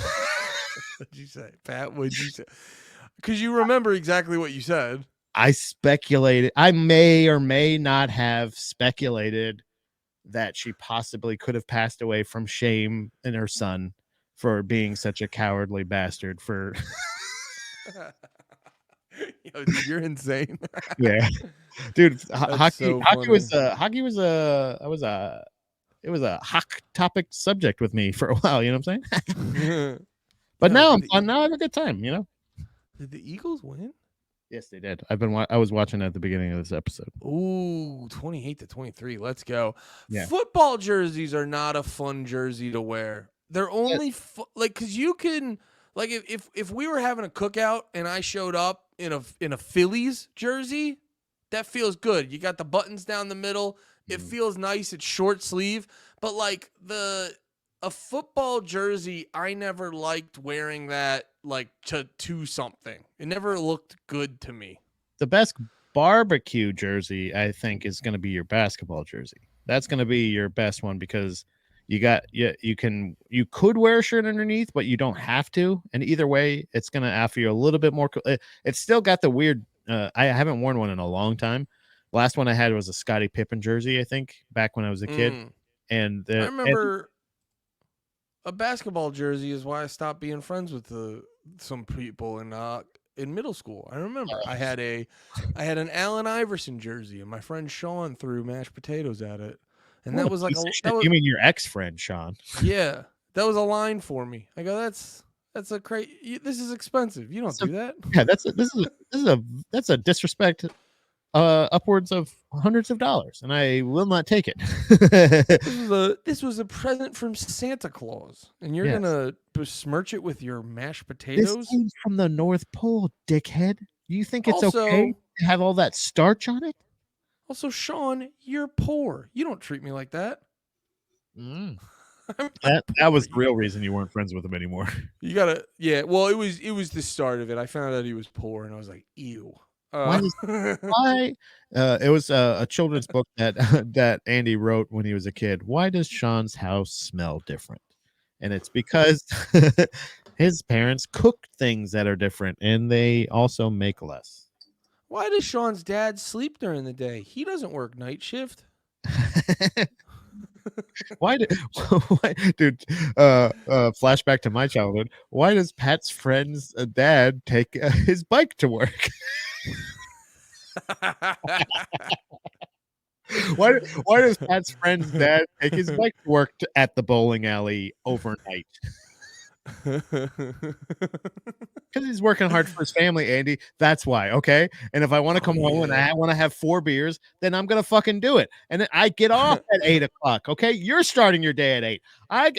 you say, Pat? What'd you say? Because you remember exactly what you said. I speculated. I may or may not have speculated that she possibly could have passed away from shame in her son for being such a cowardly bastard. For Yo, dude, you're insane. yeah, dude, hockey so was it was a hot topic subject with me for a while. You know what I'm saying? But Yo, now did I'm fun. Now I have a good time. You know. Did the Eagles win? Yes, they did. I was watching at the beginning of this episode. Ooh, 28-23. Let's go. Yeah. Football jerseys are not a fun jersey to wear. They're only like because you can like if we were having a cookout and I showed up in a Phillies jersey, that feels good. You got the buttons down the middle. It feels nice. It's short sleeve, but like a football jersey, I never liked wearing that like to something. It never looked good to me. The best barbecue jersey, I think, is going to be your basketball jersey. That's going to be your best one because you could wear a shirt underneath, but you don't have to. And either way, it's going to offer you a little bit more. It's still got the weird. I haven't worn one in a long time. Last one I had was a Scottie Pippen jersey, I think, back when I was a kid. And I remember a basketball jersey is why I stopped being friends with some people in middle school. I remember I had an Allen Iverson jersey, and my friend Sean threw mashed potatoes at it, and that was like you mean your ex-friend Sean? Yeah, that was a line for me. I go, that's a crazy. This is expensive. You don't do that. Yeah, that's a disrespect. Upwards of hundreds of dollars, and I will not take it. This was a present from Santa Claus, and you're gonna besmirch it with your mashed potatoes. This came from the North Pole, dickhead. You think it's okay to have all that starch on it? Also, Sean, you're poor. You don't treat me like that. That was the real reason you weren't friends with him anymore. You gotta, yeah. Well, it was the start of it. I found out he was poor, and I was like, ew. Why? It was a children's book that that Andy wrote when he was a kid. Why does Sean's house smell different? And it's because his parents cook things that are different, and they also make less. Why does Sean's dad sleep during the day? He doesn't work night shift. Why, dude? Flashback to my childhood. Why does Pat's friend's dad take his bike to work? Why does Pat's friend's dad take his bike to work at the bowling alley overnight? Because he's working hard for his family, Andy. That's why, okay? And if I want to come home and I want to have 4 beers, then I'm going to fucking do it. And then I get off at 8 o'clock, okay? You're starting your day at 8. I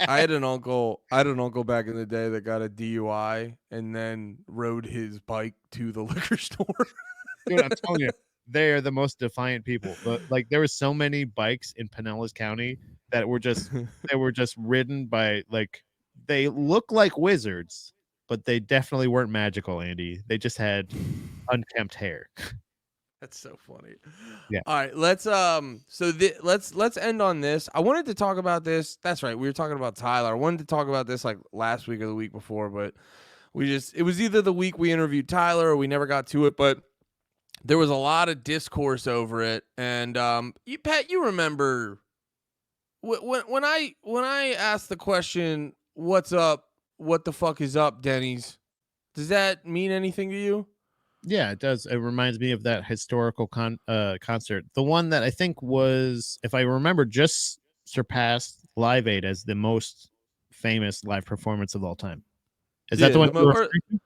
had an uncle back in the day that got a DUI and then rode his bike to the liquor store. Dude, I'm telling you, they are the most defiant people. But like, there were so many bikes in Pinellas County that were just ridden by like, they look like wizards, but they definitely weren't magical, Andy. They just had unkempt hair. That's so funny. Yeah. All right, let's let's end on this. I wanted to talk about this. That's right. We were talking about Tyler. I wanted to talk about this like last week or the week before, but it was either the week we interviewed Tyler or we never got to it, but there was a lot of discourse over it. And you Pat, you remember when I asked the question, "What's up? What the fuck is up, Denny's?" Does that mean anything to you? Yeah, it does. It reminds me of that historical concert. The one that I think was, if I remember, just surpassed Live Aid as the most famous live performance of all time. Is that the one you were referring to?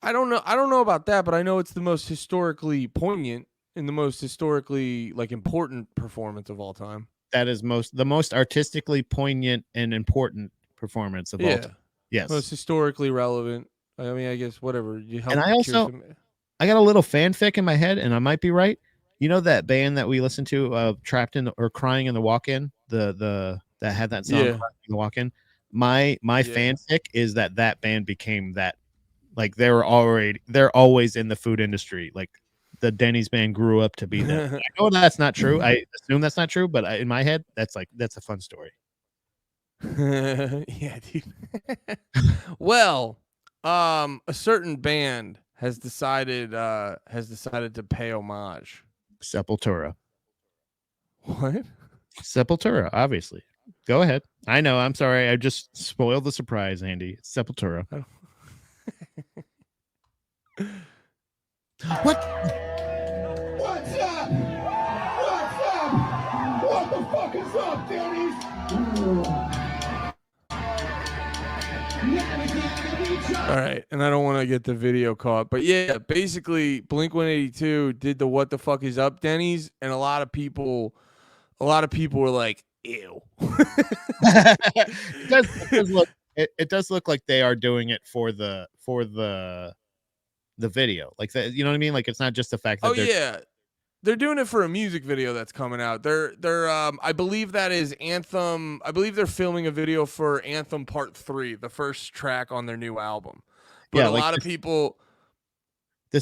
I don't know. I don't know about that, but I know it's the most historically poignant and the most historically like important performance of all time. That is the most artistically poignant and important performance of all time. Yes. Most historically relevant. I mean, I guess whatever. And I got a little fanfic in my head, and I might be right. You know that band that we listened to, Trapped in or Crying in the Walk-In, that had that song, Crying in the Walk-In. My fanfic is that band became that. Like they're always in the food industry. Like the Denny's band grew up to be that. I know that's not true. I assume that's not true, but in my head, that's a fun story. Yeah, dude. Well, a certain band has decided to pay homage. Sepultura. What? Sepultura, obviously. Go ahead. I know. I'm sorry. I just spoiled the surprise, Andy. It's Sepultura. What? What's up? What's up? What the fuck is up, Denny's? All right, and I don't want to get the video caught, but yeah, basically Blink-182 did the "What the fuck is up, Denny's," and a lot of people were like, "Ew." It does look like they are doing it for the video, like that. You know what I mean? Like it's not just the fact that they're doing it for a music video that's coming out. They're I believe that is Anthem. I believe they're filming a video for Anthem Part 3, the first track on their new album. But yeah, a lot of people.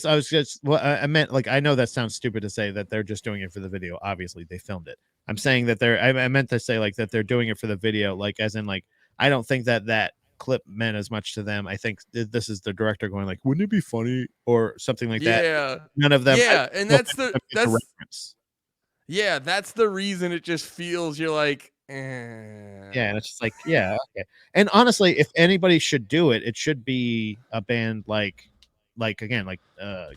I was just I meant, like, I know that sounds stupid to say that they're just doing it for the video. Obviously, they filmed it. I'm saying that I meant to say like that they're doing it for the video, like as in like I don't think that clip meant as much to them. I think this is the director going like, wouldn't it be funny or something like that? Yeah, none of them. Yeah, and that's reference. Yeah, that's the reason it just feels you're like, eh. Yeah, and it's just like, yeah, okay. And honestly, if anybody should do it, it should be a band like again, like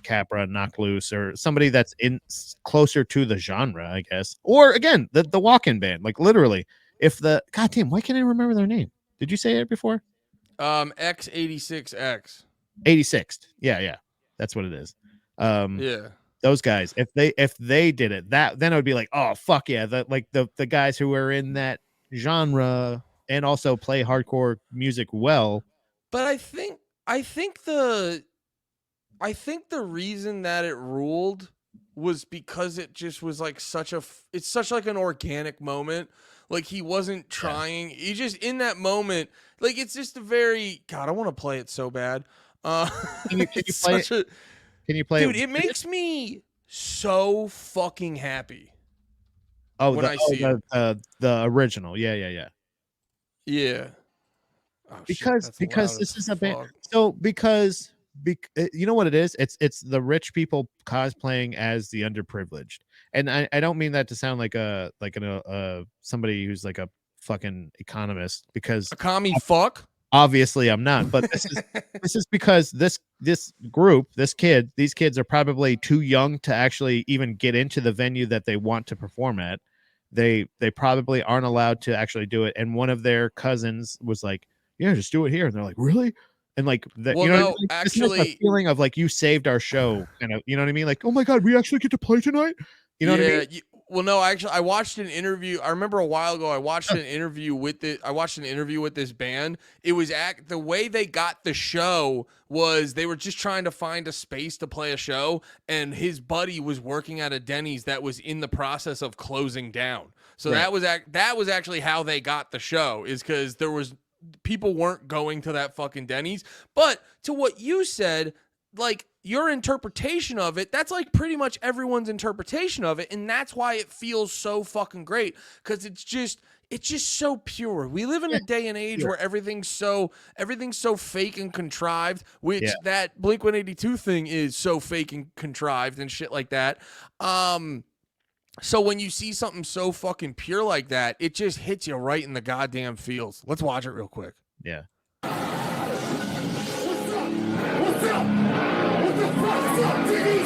Capra, Knock Loose, or somebody that's in closer to the genre, I guess. Or again, the walk-in band, like literally. If goddamn, why can't I remember their name? Did you say it before? X86X. 86th. Yeah. That's what it is. Yeah. Those guys, if they did it, then it would be like, oh fuck yeah, the guys who are in that genre and also play hardcore music well. But I think the reason that it ruled was because it just was like it's such like an organic moment. Like he wasn't trying. He just in that moment, like it's just a very God. I want to play it so bad. Can you play it? Can you play dude, it makes me so fucking happy. Oh, when I see it. The original. Yeah. Yeah. Oh, because this is a band. So because you know what it is? It's the rich people cosplaying as the underprivileged. And I don't mean that to sound like somebody who's like a fucking economist, because a commie fuck. Obviously, I'm not. But this is because this group, these kids are probably too young to actually even get into the venue that they want to perform at. They probably aren't allowed to actually do it. And one of their cousins was like, "Yeah, just do it here." And they're like, "Really?" And like, you know, no, what I mean? actually, it's like a feeling of like you saved our show, kind of. You know what I mean? Like, oh my god, we actually get to play tonight. You know what I mean? Well, no, actually, I watched an interview. I remember a while ago, I watched an interview with this band. It was the way they got the show was they were just trying to find a space to play a show, and his buddy was working at a Denny's that was in the process of closing down. So that was actually how they got the show, is because people weren't going to that fucking Denny's. But to what you said, like, your interpretation of it, that's like pretty much everyone's interpretation of it, and that's why it feels so fucking great, because it's just so pure. We live in a day and age where everything's so fake and contrived, which that Blink-182 thing is so fake and contrived and shit like that. So when you see something so fucking pure like that, it just hits you right in the goddamn feels. Let's watch it real quick. Yeah. What's up? What the fuck's up, Diddy?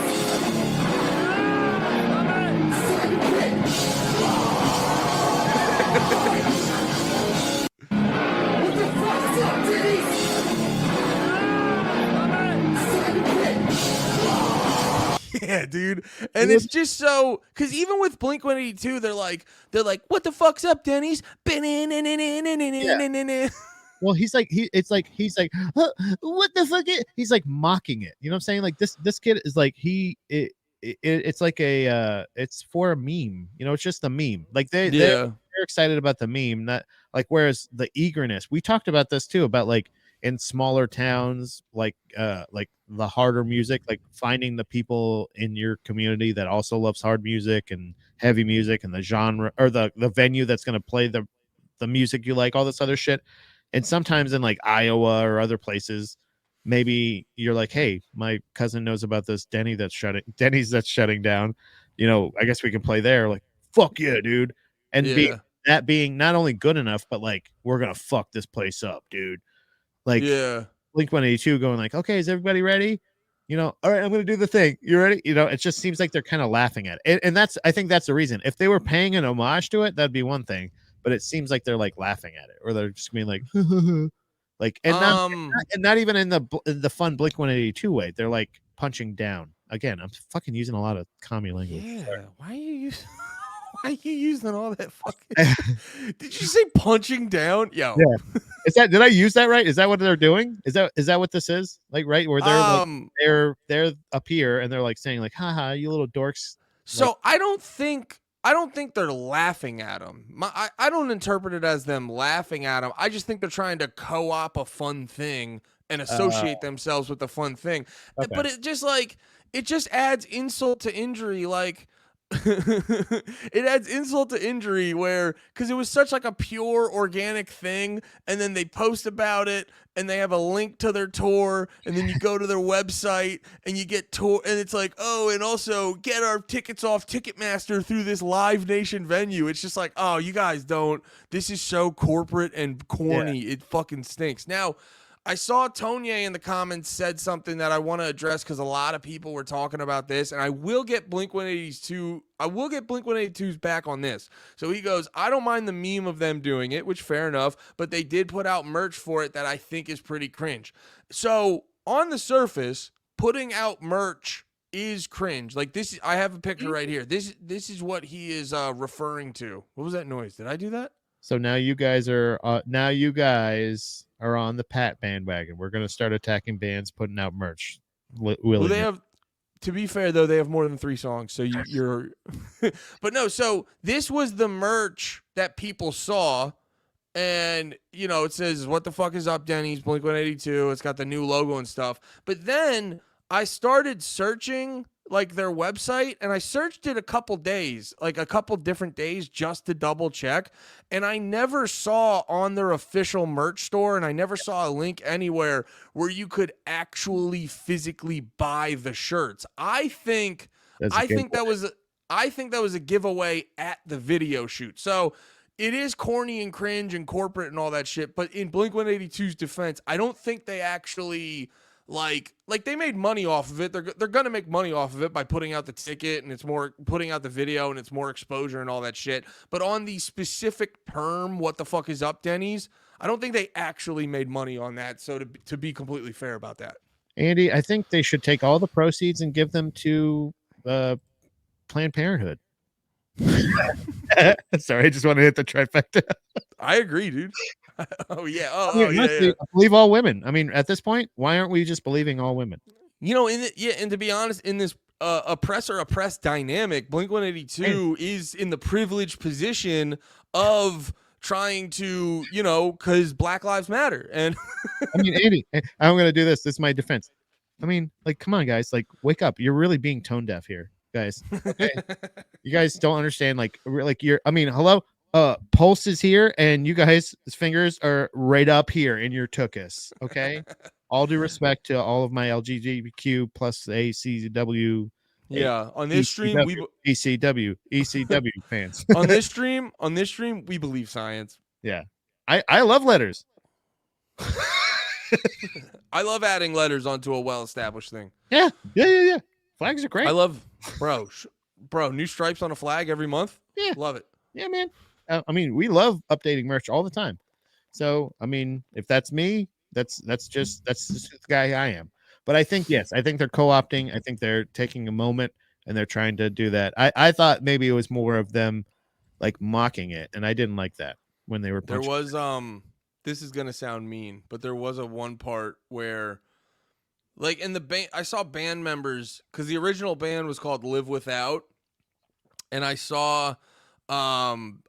What the fuck's up, Diddy? Yeah, dude. And it's just so, because even with Blink-182, they're like, what the fuck's up, Denny's? Yeah. Well, he's like, huh, what the fuck? He's like mocking it. You know what I'm saying? Like this kid is like, it's like it's for a meme. You know, it's just a meme. Like they're excited about the meme, not like, whereas the eagerness, we talked about this too, about like in smaller towns, like the harder music, like finding the people in your community that also loves hard music and heavy music and the genre, or the venue that's going to play the music you like, all this other shit. And sometimes in like Iowa or other places, maybe you're like, hey, my cousin knows about this Denny's that's shutting down. You know, I guess we can play there. Like, fuck yeah, dude. And being not only good enough, but like, we're gonna fuck this place up, dude. Like, Blink-182 going like, okay, is everybody ready? You know, all right, I'm gonna do the thing. You ready? You know, it just seems like they're kind of laughing at it. And that's, I think that's the reason. If they were paying an homage to it, that'd be one thing. But it seems like they're like laughing at it, or they're just being like, like, and not even in the fun Blink-182 way. They're like punching down. Again, I'm fucking using a lot of commie language. Yeah, why are you using all that fucking? Did you say punching down? Yo, yeah. Did I use that right? Is that what they're doing? Is that what this is? Like, right, where they're like, they're up here and they're like saying like, haha, you little dorks. So like, I don't think they're laughing at him. I don't interpret it as them laughing at him. I just think they're trying to co-op a fun thing and associate themselves with the fun thing. Okay. But it just adds insult to injury. Like, it adds insult to injury where, because it was such like a pure organic thing, and then they post about it and they have a link to their tour, and then you go to their website and you get tour, and it's like, oh, and also get our tickets off Ticketmaster through this Live Nation venue. It's just like, oh, you guys don't, this is so corporate and corny. It fucking stinks. Now, I saw Tonye in the comments said something that I want to address, because a lot of people were talking about this, and I will get Blink-182's back on this. So he goes, I don't mind the meme of them doing it, which fair enough, but they did put out merch for it that I think is pretty cringe. So on the surface, putting out merch is cringe. Like this, I have a picture right here. This is what he is referring to. What was that noise? Did I do that? So now you guys are on the Pat bandwagon. We're gonna start attacking bands putting out merch. Well, they have. To be fair, though, they have more than 3 songs, so you're. But no, so this was the merch that people saw, and you know it says "What the fuck is up, Denny's?" Blink-182. It's got the new logo and stuff. But then I started searching like their website, and I searched it a couple different days just to double check, and I never saw on their official merch store, and I never saw a link anywhere where you could actually physically buy the shirts. I think that was a giveaway at the video shoot. So it is corny and cringe and corporate and all that shit, but in Blink-182's defense, I don't think they actually like they made money off of it. They're gonna make money off of it by putting out the ticket, and it's more putting out the video, and it's more exposure and all that shit. But on the specific term, what the fuck is up, Denny's? I don't think they actually made money on that. So to be completely fair about that, Andy, I think they should take all the proceeds and give them to Planned Parenthood. Sorry, I just want to hit the trifecta. I agree, dude. Oh yeah. I believe all women. I mean, at this point, why aren't we just believing all women? You know, and to be honest, in this oppressor-oppressed dynamic, Blink-182 is in the privileged position of trying to, because Black Lives Matter. And I mean, Andy, I'm going to do this. This is my defense. I mean, like, come on, guys, like, wake up. You're really being tone deaf here, guys. Okay, you guys don't understand. Like, like you're. I mean, hello. Pulse is here, and you guys' fingers are right up here in your tuchus. Okay. All due respect to all of my LGBTQ plus ACW, Yeah, on this stream ECW, ECW fans. on this stream we believe science. Yeah, I love letters. I love adding letters onto a well-established thing. Yeah. Flags are great. I love, bro, new stripes on a flag every month. Yeah. Love it. Yeah, man. I mean, we love updating merch all the time. So, I mean, if that's me, that's just the guy I am. But I think, yes, I think they're co-opting. I think they're taking a moment and they're trying to do that. I thought maybe it was more of them like mocking it, and I didn't like that when they were There punching. was this is gonna sound mean, but there was a one part where, like, in the band, I saw band members, because the original band was called Live Without, and I saw some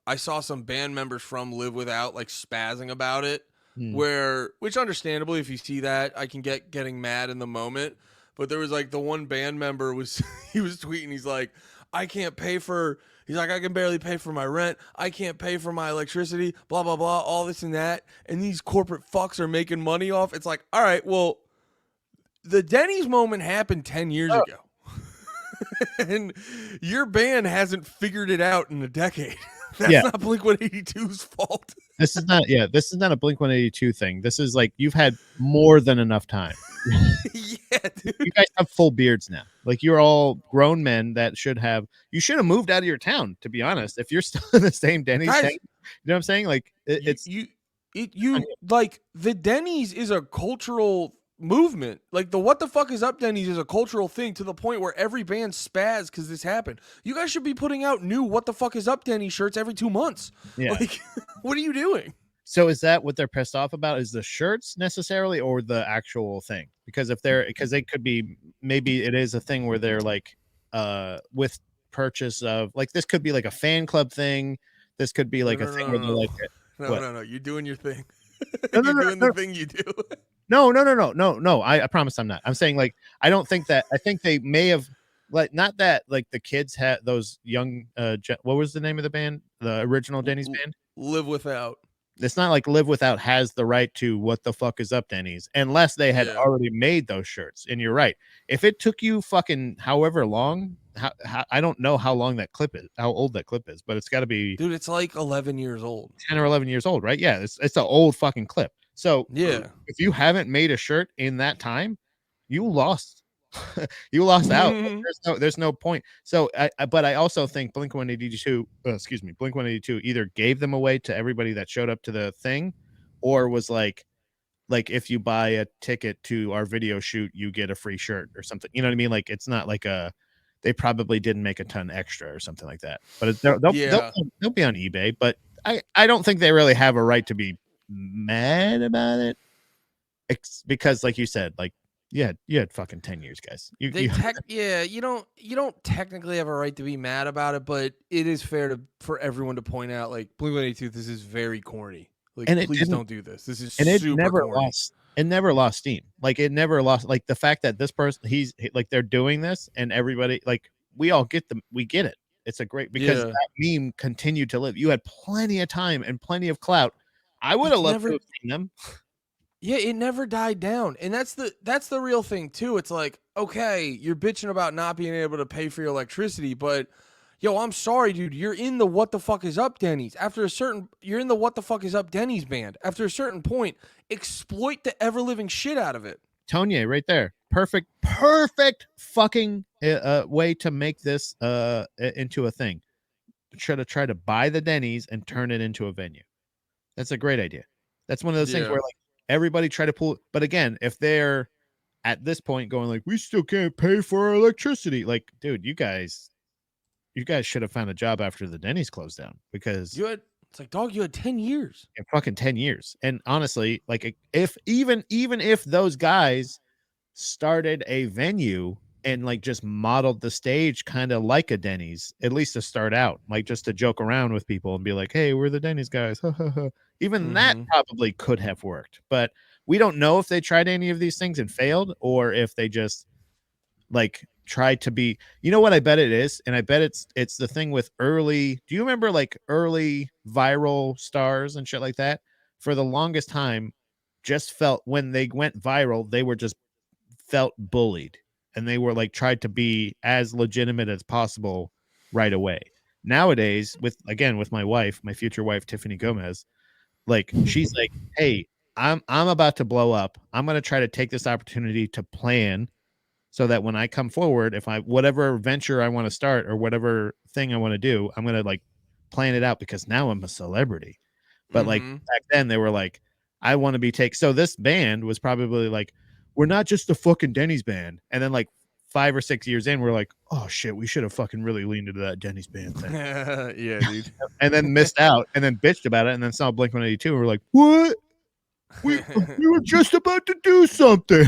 band members from Live Without like spazzing about it, which understandably, if you see that, I can getting mad in the moment. But there was like the one band member was he was tweeting, he's like, I can't pay for. He's like, I can barely pay for my rent. I can't pay for my electricity, blah, blah, blah, all this and that. And these corporate fucks are making money off. It's like, all right, well, the Denny's moment happened 10 years ago. And your band hasn't figured it out in a decade. That's not Blink-182's fault. This is not a Blink-182 thing. This is like, you've had more than enough time. Yeah, dude. You guys have full beards now. Like, you're all grown men that should have moved out of your town, to be honest. If you're still in the same Denny's Guys, thing, you know what I'm saying? Like, like the Denny's is a cultural movement. Like the What the Fuck Is Up Denny's is a cultural thing, to the point where every band spaz because this happened. You guys should be putting out new What the Fuck Is Up Denny's shirts every 2 months. Yeah. Like, what are you doing? So is that what they're pissed off about? Is the shirts necessarily, or the actual thing? Because they could be, maybe it is a thing where they're like, with purchase of, like, this could be like a fan club thing. This could be like a thing where they're like, no, you're doing your thing. No, You're doing the thing you do. No. I promise I'm not. I'm saying, like, I don't think that. I think they may have, like, not that, like, the kids had those young. What was the name of the band? The original Denny's band? Live Without. It's not like Live Without has the right to What the Fuck Is Up Denny's, unless they had already made those shirts. And you're right. If it took you fucking however long, I don't know how long that clip is, how old that clip is, but it's got to be, dude, it's like 11 years old, 10 or 11 years old, right? Yeah, it's an old fucking clip. So yeah, if you haven't made a shirt in that time, you lost. You lost out. There's no point. So but I also think Blink-182 either gave them away to everybody that showed up to the thing, or was like if you buy a ticket to our video shoot, you get a free shirt or something. You know what I mean? Like, it's not like they probably didn't make a ton extra or something like that. But they'll be on eBay. But I don't think they really have a right to be mad about it, because, like you said, like, you had fucking 10 years, guys. You don't technically have a right to be mad about it, but it is fair for everyone to point out, like, Blink-182, this is very corny. Like, and please don't do this. This is super corny. It never lost steam. Like, it never lost, like, the fact that this person, he's like, they're doing this, and everybody, like, we all get we get it. It's a great, because that meme continued to live. You had plenty of time and plenty of clout. I would have loved to have seen them. Yeah, it never died down. And that's the real thing too. It's like, okay, you're bitching about not being able to pay for your electricity, but yo, I'm sorry, dude. You're in the What the Fuck Is Up Denny's. You're in the What the Fuck Is Up Denny's band. After a certain point, exploit the ever living shit out of it. Tonya, right there. Perfect fucking way to make this into a thing. Try to buy the Denny's and turn it into a venue. That's a great idea. That's one of those things where, like, everybody try to pull. But again, if they're at this point going like, we still can't pay for our electricity, like, dude, you guys should have found a job after the Denny's closed down, because it's like, dog, you had 10 years. In fucking 10 years. And honestly, like, if even if those guys started a venue and, like, just modeled the stage kind of like a Denny's, at least to start out, like, just to joke around with people and be like, hey, we're the Denny's guys. Even that probably could have worked, but we don't know if they tried any of these things and failed, or if they just like tried to be. You know what I bet it is, and I bet it's the thing with early. Do you remember like early viral stars and shit like that? For the longest time, just felt when they went viral, they were just felt bullied, and they were like tried to be as legitimate as possible right away. Nowadays, with my wife, my future wife Tiffany Gomez, like she's like, hey, I'm about to blow up. I'm gonna try to take this opportunity to plan so that when I come forward, if I whatever venture I want to start or whatever thing I want to do, I'm gonna like plan it out because now I'm a celebrity. But like back then they were like, I want to be take. So this band was probably like, we're not just the fucking Denny's band. And then like 5 or 6 years in, we're like, oh shit, we should have fucking really leaned into that Denny's band thing. Yeah, dude. And then missed out and then bitched about it and then saw Blink 182 and we're like, what? We were just about to do something.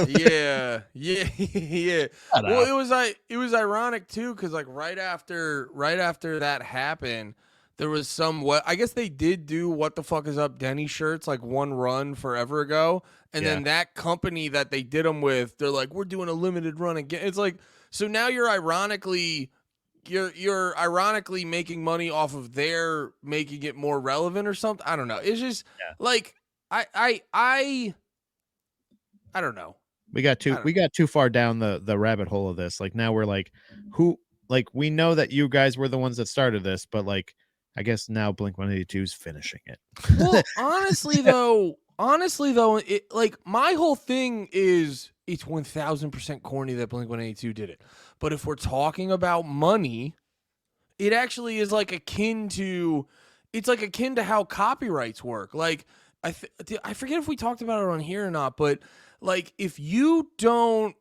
Yeah. Shut Well, up. it was ironic too, because like right after that happened, there was I guess they did do "What the fuck is up, Denny" shirts like one run forever ago, and then that company that they did them with, they're like, we're doing a limited run again. It's like, so now you're ironically making money off of their making it more relevant or something. I don't know. It's just like I don't know. We got too far down the rabbit hole of this. Like now we're like, who, like, we know that you guys were the ones that started this, but like, I guess now Blink 182 is finishing it. Well, honestly though, it like my whole thing is it's 1000% corny that Blink 182 did it. But if we're talking about money, it actually is like akin to how copyrights work. Like I forget if we talked about it on here or not, but like if you don't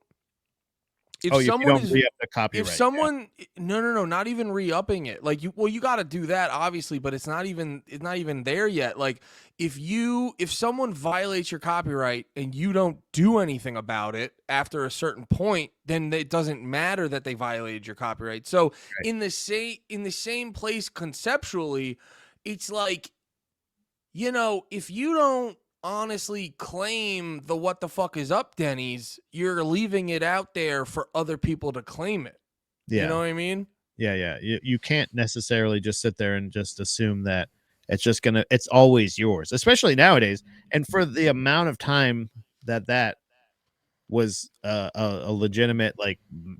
re-up the copyright. If someone no, not even re-upping it. Like you got to do that obviously, but it's not even there yet. Like if someone violates your copyright and you don't do anything about it after a certain point, then it doesn't matter that they violated your copyright. So in the same place conceptually, it's like, you know, if you don't honestly claim the "what the fuck is up, Denny's," you're leaving it out there for other people to claim it. Yeah. You know what I mean? Yeah. You can't necessarily just sit there and just assume that it's always yours, especially nowadays. And for the amount of time that was a legitimate like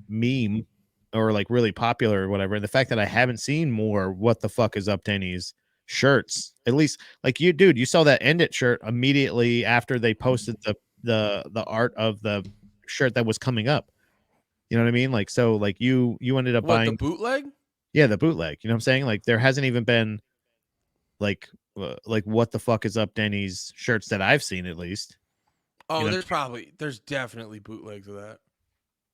meme or like really popular or whatever, the fact that I haven't seen more "what the fuck is up, Denny's" shirts, at least like you, dude, you saw that "End It" shirt immediately after they posted the art of the shirt that was coming up. You know what I mean? Like, so like you ended up buying the bootleg? Yeah, the bootleg. You know what I'm saying? Like there hasn't even been like "what the fuck is up, Denny's" shirts that I've seen, at least. Oh, there's definitely bootlegs of that.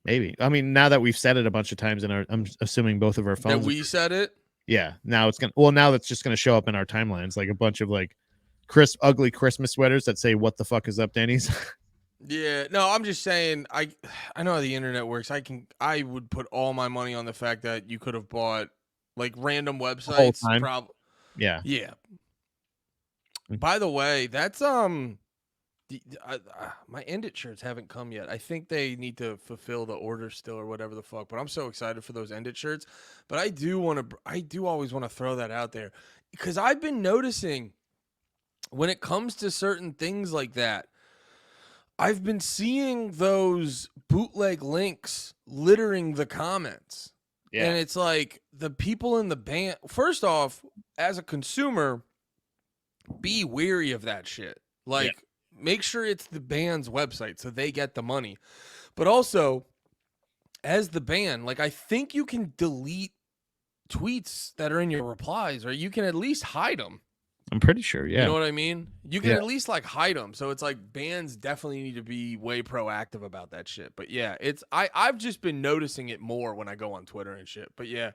Maybe. I mean, now that we've said it a bunch of times I'm assuming both of our phones. That we said it? Yeah. Now that's just gonna show up in our timelines, like a bunch of like ugly Christmas sweaters that say "what the fuck is up, Denny's." Yeah, no, I'm just saying I know how the internet works. I would put all my money on the fact that you could have bought like random websites. Yeah. Yeah. By the way, that's my End It shirts haven't come yet. I think they need to fulfill the order still or whatever the fuck. But I'm so excited for those End It shirts. But I do always want to throw that out there because I've been noticing when it comes to certain things like that, I've been seeing those bootleg links littering the comments. Yeah. And it's like the people in the band, first off, as a consumer, be weary of that shit. Like, make sure it's the band's website so they get the money. But also, as the band, like, I think you can delete tweets that are in your replies, or you can at least hide them. I'm pretty sure, yeah. You know what I mean? You can at least like hide them. So it's like bands definitely need to be way proactive about that shit. But yeah, I've just been noticing it more when I go on Twitter and shit. But yeah.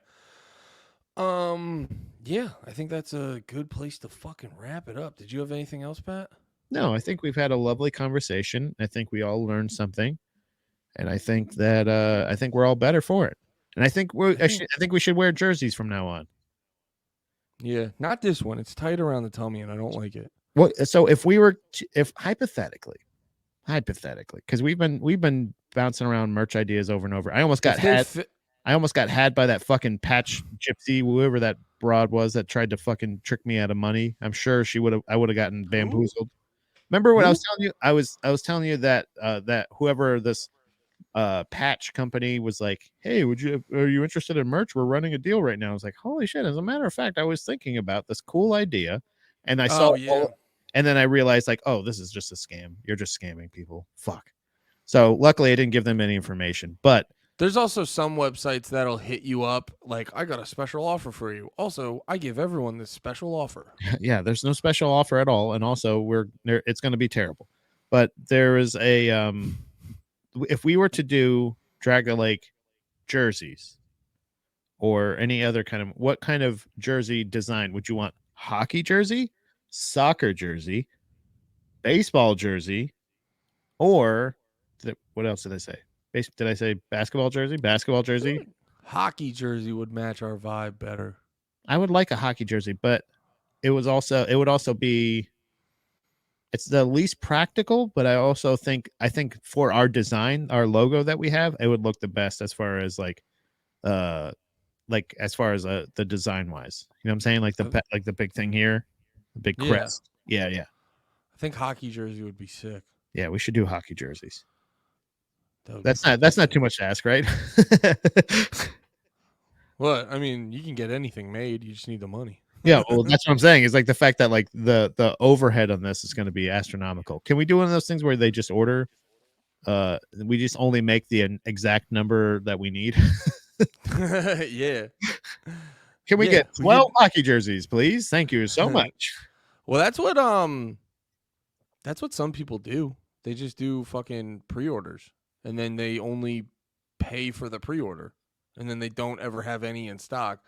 Yeah, I think that's a good place to fucking wrap it up. Did you have anything else, Pat? No, I think we've had a lovely conversation. I think we all learned something. And I think that I think we're all better for it. And I think I think we should wear jerseys from now on. Yeah, not this one. It's tight around the tummy, and I don't like it. So if we were, if hypothetically, because we've been bouncing around merch ideas over and over. I almost got If they had. fit, I almost got had by that fucking patch gypsy, whoever that broad was that tried to fucking trick me out of money. I'm sure I would have gotten bamboozled. Remember what I Who? was telling you? I was telling you that that whoever this patch company was like, hey, are you interested in merch? We're running a deal right now. I was like, holy shit. As a matter of fact, I was thinking about this cool idea, and I saw Oh yeah. and then I realized like, oh, this is just a scam. You're just scamming people. Fuck. So luckily I didn't give them any information, but There's also some websites that'll hit you up like, I got a special offer for you. Also, I give everyone this special offer. yeah, there's no special offer at all, and also it's going to be terrible. But there is a if we were to do Drag the Lake jerseys or any other kind of, what kind of jersey design would you want? Hockey jersey, soccer jersey, baseball jersey, or what else did I say? Did I say basketball jersey? Basketball jersey. Hockey jersey would match our vibe better. I would like a hockey jersey, but it would also be, it's the least practical, but I think for our design, our logo that we have, it would look the best as far as as far as the design wise. You know what I'm saying? Like the big thing here, the big Yeah. crest. Yeah, yeah. I think hockey jersey would be sick. Yeah, we should do hockey jerseys. That would be That's fucking not sick. too much to ask, right? What? I mean, you can get anything made. You just need the money. Yeah, well, that's what I'm saying. Is like the fact that like the overhead on this is going to be astronomical. Can we do one of those things where they just order? We just only make the exact number that we need. Yeah. Can we Yeah, get we 12 hockey jerseys, please? Thank you so much. Well, that's what some people do. They just do fucking pre-orders, and then they only pay for the pre-order, and then they don't ever have any in stock.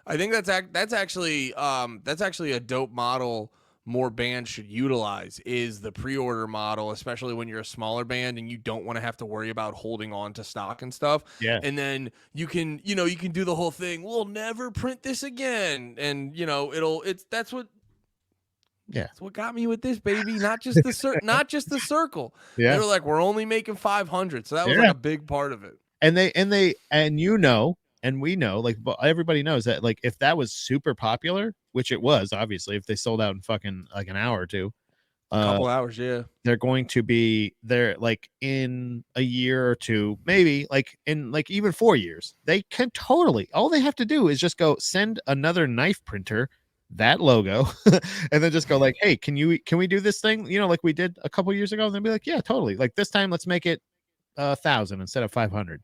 I think that's actually a dope model more bands should utilize, is the pre-order model, especially when you're a smaller band and you don't want to have to worry about holding on to stock and stuff. Yeah. And then you can do the whole thing, we'll never print this again, and that's what got me with this, baby. Not just the circle. Yeah. They were like, we're only making 500, so that was like a big part of it. And and we know, like, everybody knows that, like, if that was super popular, which it was, obviously, if they sold out in fucking like an hour or two, A couple hours, yeah. they're going to be there like in a year or two, maybe like in like even 4 years. They can totally, all they have to do is just go send another knife printer that logo and then just go like, hey, can we do this thing, like we did a couple years ago? And they'll be like, yeah, totally. Like this time, let's make it 1,000 instead of 500.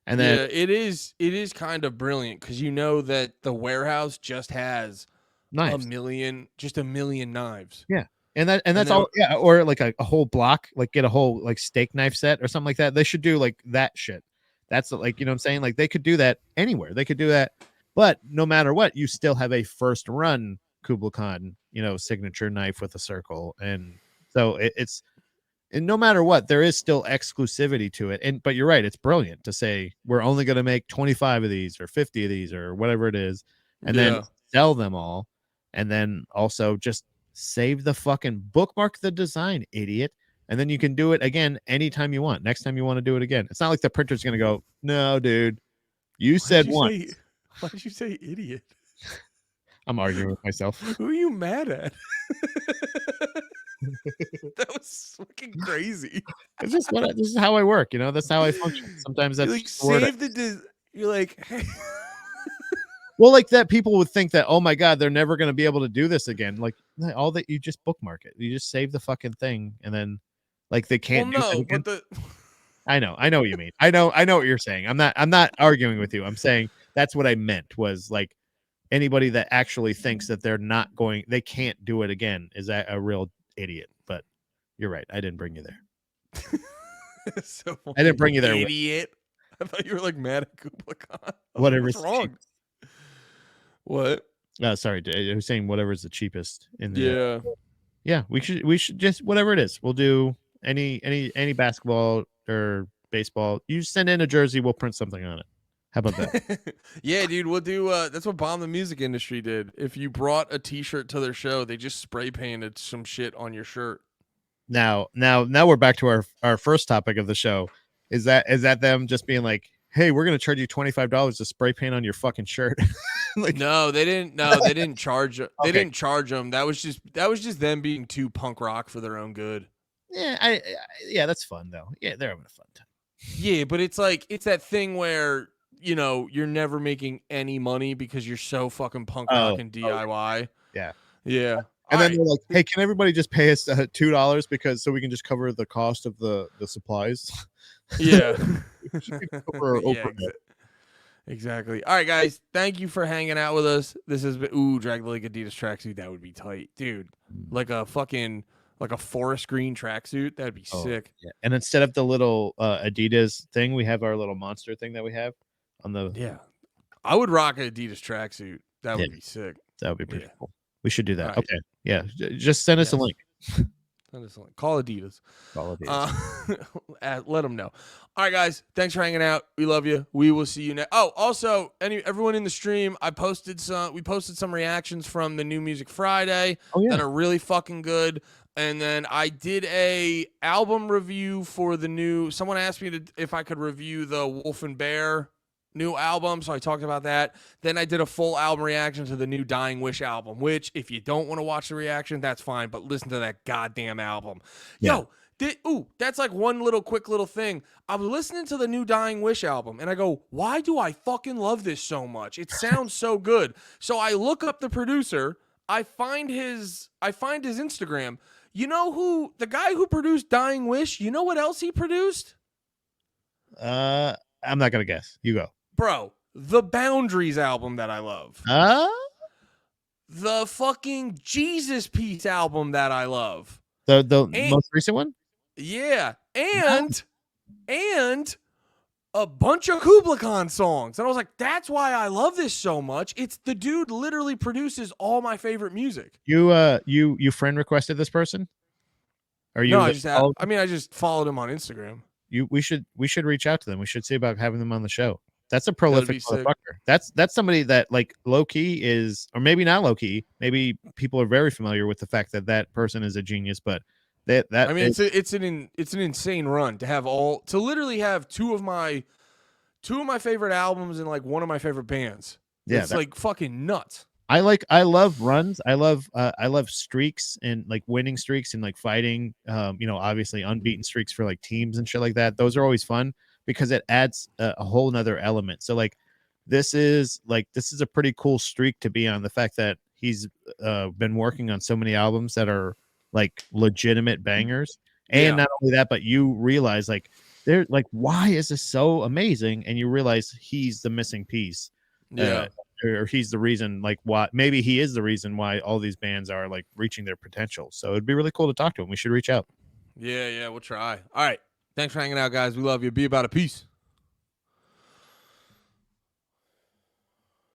And then it is kind of brilliant because that the warehouse just has knives. a million knives. Yeah. And that's all. Yeah. Or like a whole block, like get a whole like steak knife set or something like that. They should do like that shit. That's like, you know what I'm saying? Like they could do that anywhere. They could do that. But no matter what, you still have a first run Kublai Khan, signature knife with a circle. And so and no matter what, there is still exclusivity to it. But you're right. It's brilliant to say we're only going to make 25 of these or 50 of these or whatever it is, and then sell them all. And then also just save the fucking bookmark the design, idiot. And then you can do it again anytime you want. Next time you want to do it again. It's not like the printer's going to go, no, dude, you said once. Why did you say idiot? I'm arguing with myself. Who are you mad at? That was fucking crazy. This is how I work, that's how I function. Sometimes that's like save you're like, hey. Well, like that people would think that, oh my god, they're never going to be able to do this again. Like all that, you just bookmark it. You just save the fucking thing, and then like they can't do that again. But I know what you mean. I know what you're saying. I'm not arguing with you. I'm saying that's what I meant, was like anybody that actually thinks that they can't do it again is a real idiot. But you're right. I didn't bring you there. I didn't bring you there. Idiot. I thought you were like mad at Kublai Khan. Whatever's what's wrong? What? Sorry, I was saying whatever's the cheapest in the. Yeah. Yeah, we should just, whatever it is, we'll do any basketball or baseball. You send in a jersey, we'll print something on it. How about that? Yeah, dude, we'll do. That's what Bomb the Music Industry did. If you brought a T-shirt to their show, they just spray painted some shit on your shirt. Now we're back to our first topic of the show. Is that them just being like, hey, we're gonna charge you $25 to spray paint on your fucking shirt? Like, No, they didn't. No, they didn't charge. They Okay. didn't charge them. That was just them being too punk rock for their own good. yeah, yeah, that's fun though. Yeah, they're having a fun time. Yeah, but it's like it's that thing where you're never making any money because you're so fucking punk rock and DIY. Yeah. Yeah. And All then right. they're like, hey, can everybody just pay us $2 because so we can just cover the cost of the supplies? Yeah. Cover our Yeah, overhead. exactly. All right, guys. Thank you for hanging out with us. This has been drag the like Adidas tracksuit. That would be tight, dude. Like a forest green tracksuit. That'd be sick. Yeah. And instead of the little Adidas thing, we have our little monster thing that we have on the. Yeah. I would rock an Adidas tracksuit. That would be sick. That would be pretty Yeah. cool. We should do that. Right. Okay. Yeah. Just send us a Yes. link. Send us a link. Call Adidas. All Adidas. Let them know. All right, guys. Thanks for hanging out. We love you. We will see you next. Oh, also, everyone in the stream, we posted some reactions from the New Music Friday that are really fucking good. And then I did a album review for the new. Someone asked me if I could review the Wolf and Bear new album, so I talked about that. Then I did a full album reaction to the new Dying Wish album, which if you don't want to watch the reaction, that's fine, but listen to that goddamn album. Yeah. Yo, that's like one quick little thing. I was listening to the new Dying Wish album and I go, why do I fucking love this so much? It sounds so good. So I look up the producer, I find his Instagram. You know who the guy who produced Dying Wish, you know what else he produced? I'm not gonna guess. You go. Bro, the Boundaries album that I love. The fucking Jesus Piece album that I love. The most recent one? Yeah. And a bunch of Kubla Khan songs. And I was like, that's why I love this so much. It's the dude literally produces all my favorite music. You friend requested this person? Or you No, I just followed him on Instagram. we should reach out to them. We should see about having them on the show. That's a prolific be sick. motherfucker. That's somebody that like low key is, or maybe not low key. Maybe people are very familiar with the fact that person is a genius. But it's an insane run to literally have two of my favorite albums and like one of my favorite bands. Yeah, it's like fucking nuts. I love runs. I love streaks and like winning streaks and like fighting. Obviously unbeaten streaks for like teams and shit like that. Those are always fun because it adds a whole nother element. So like this is a pretty cool streak to be on. The fact that he's been working on so many albums that are like legitimate bangers, and not only that, but you realize like they're like, why is this so amazing? And you realize he's the missing piece. Yeah. Or he's the reason, like, why maybe he is the reason why all these bands are like reaching their potential. So it'd be really cool to talk to him. We should reach out. Yeah, we'll try. All right. Thanks for hanging out, guys. We love you. Be about it. Peace.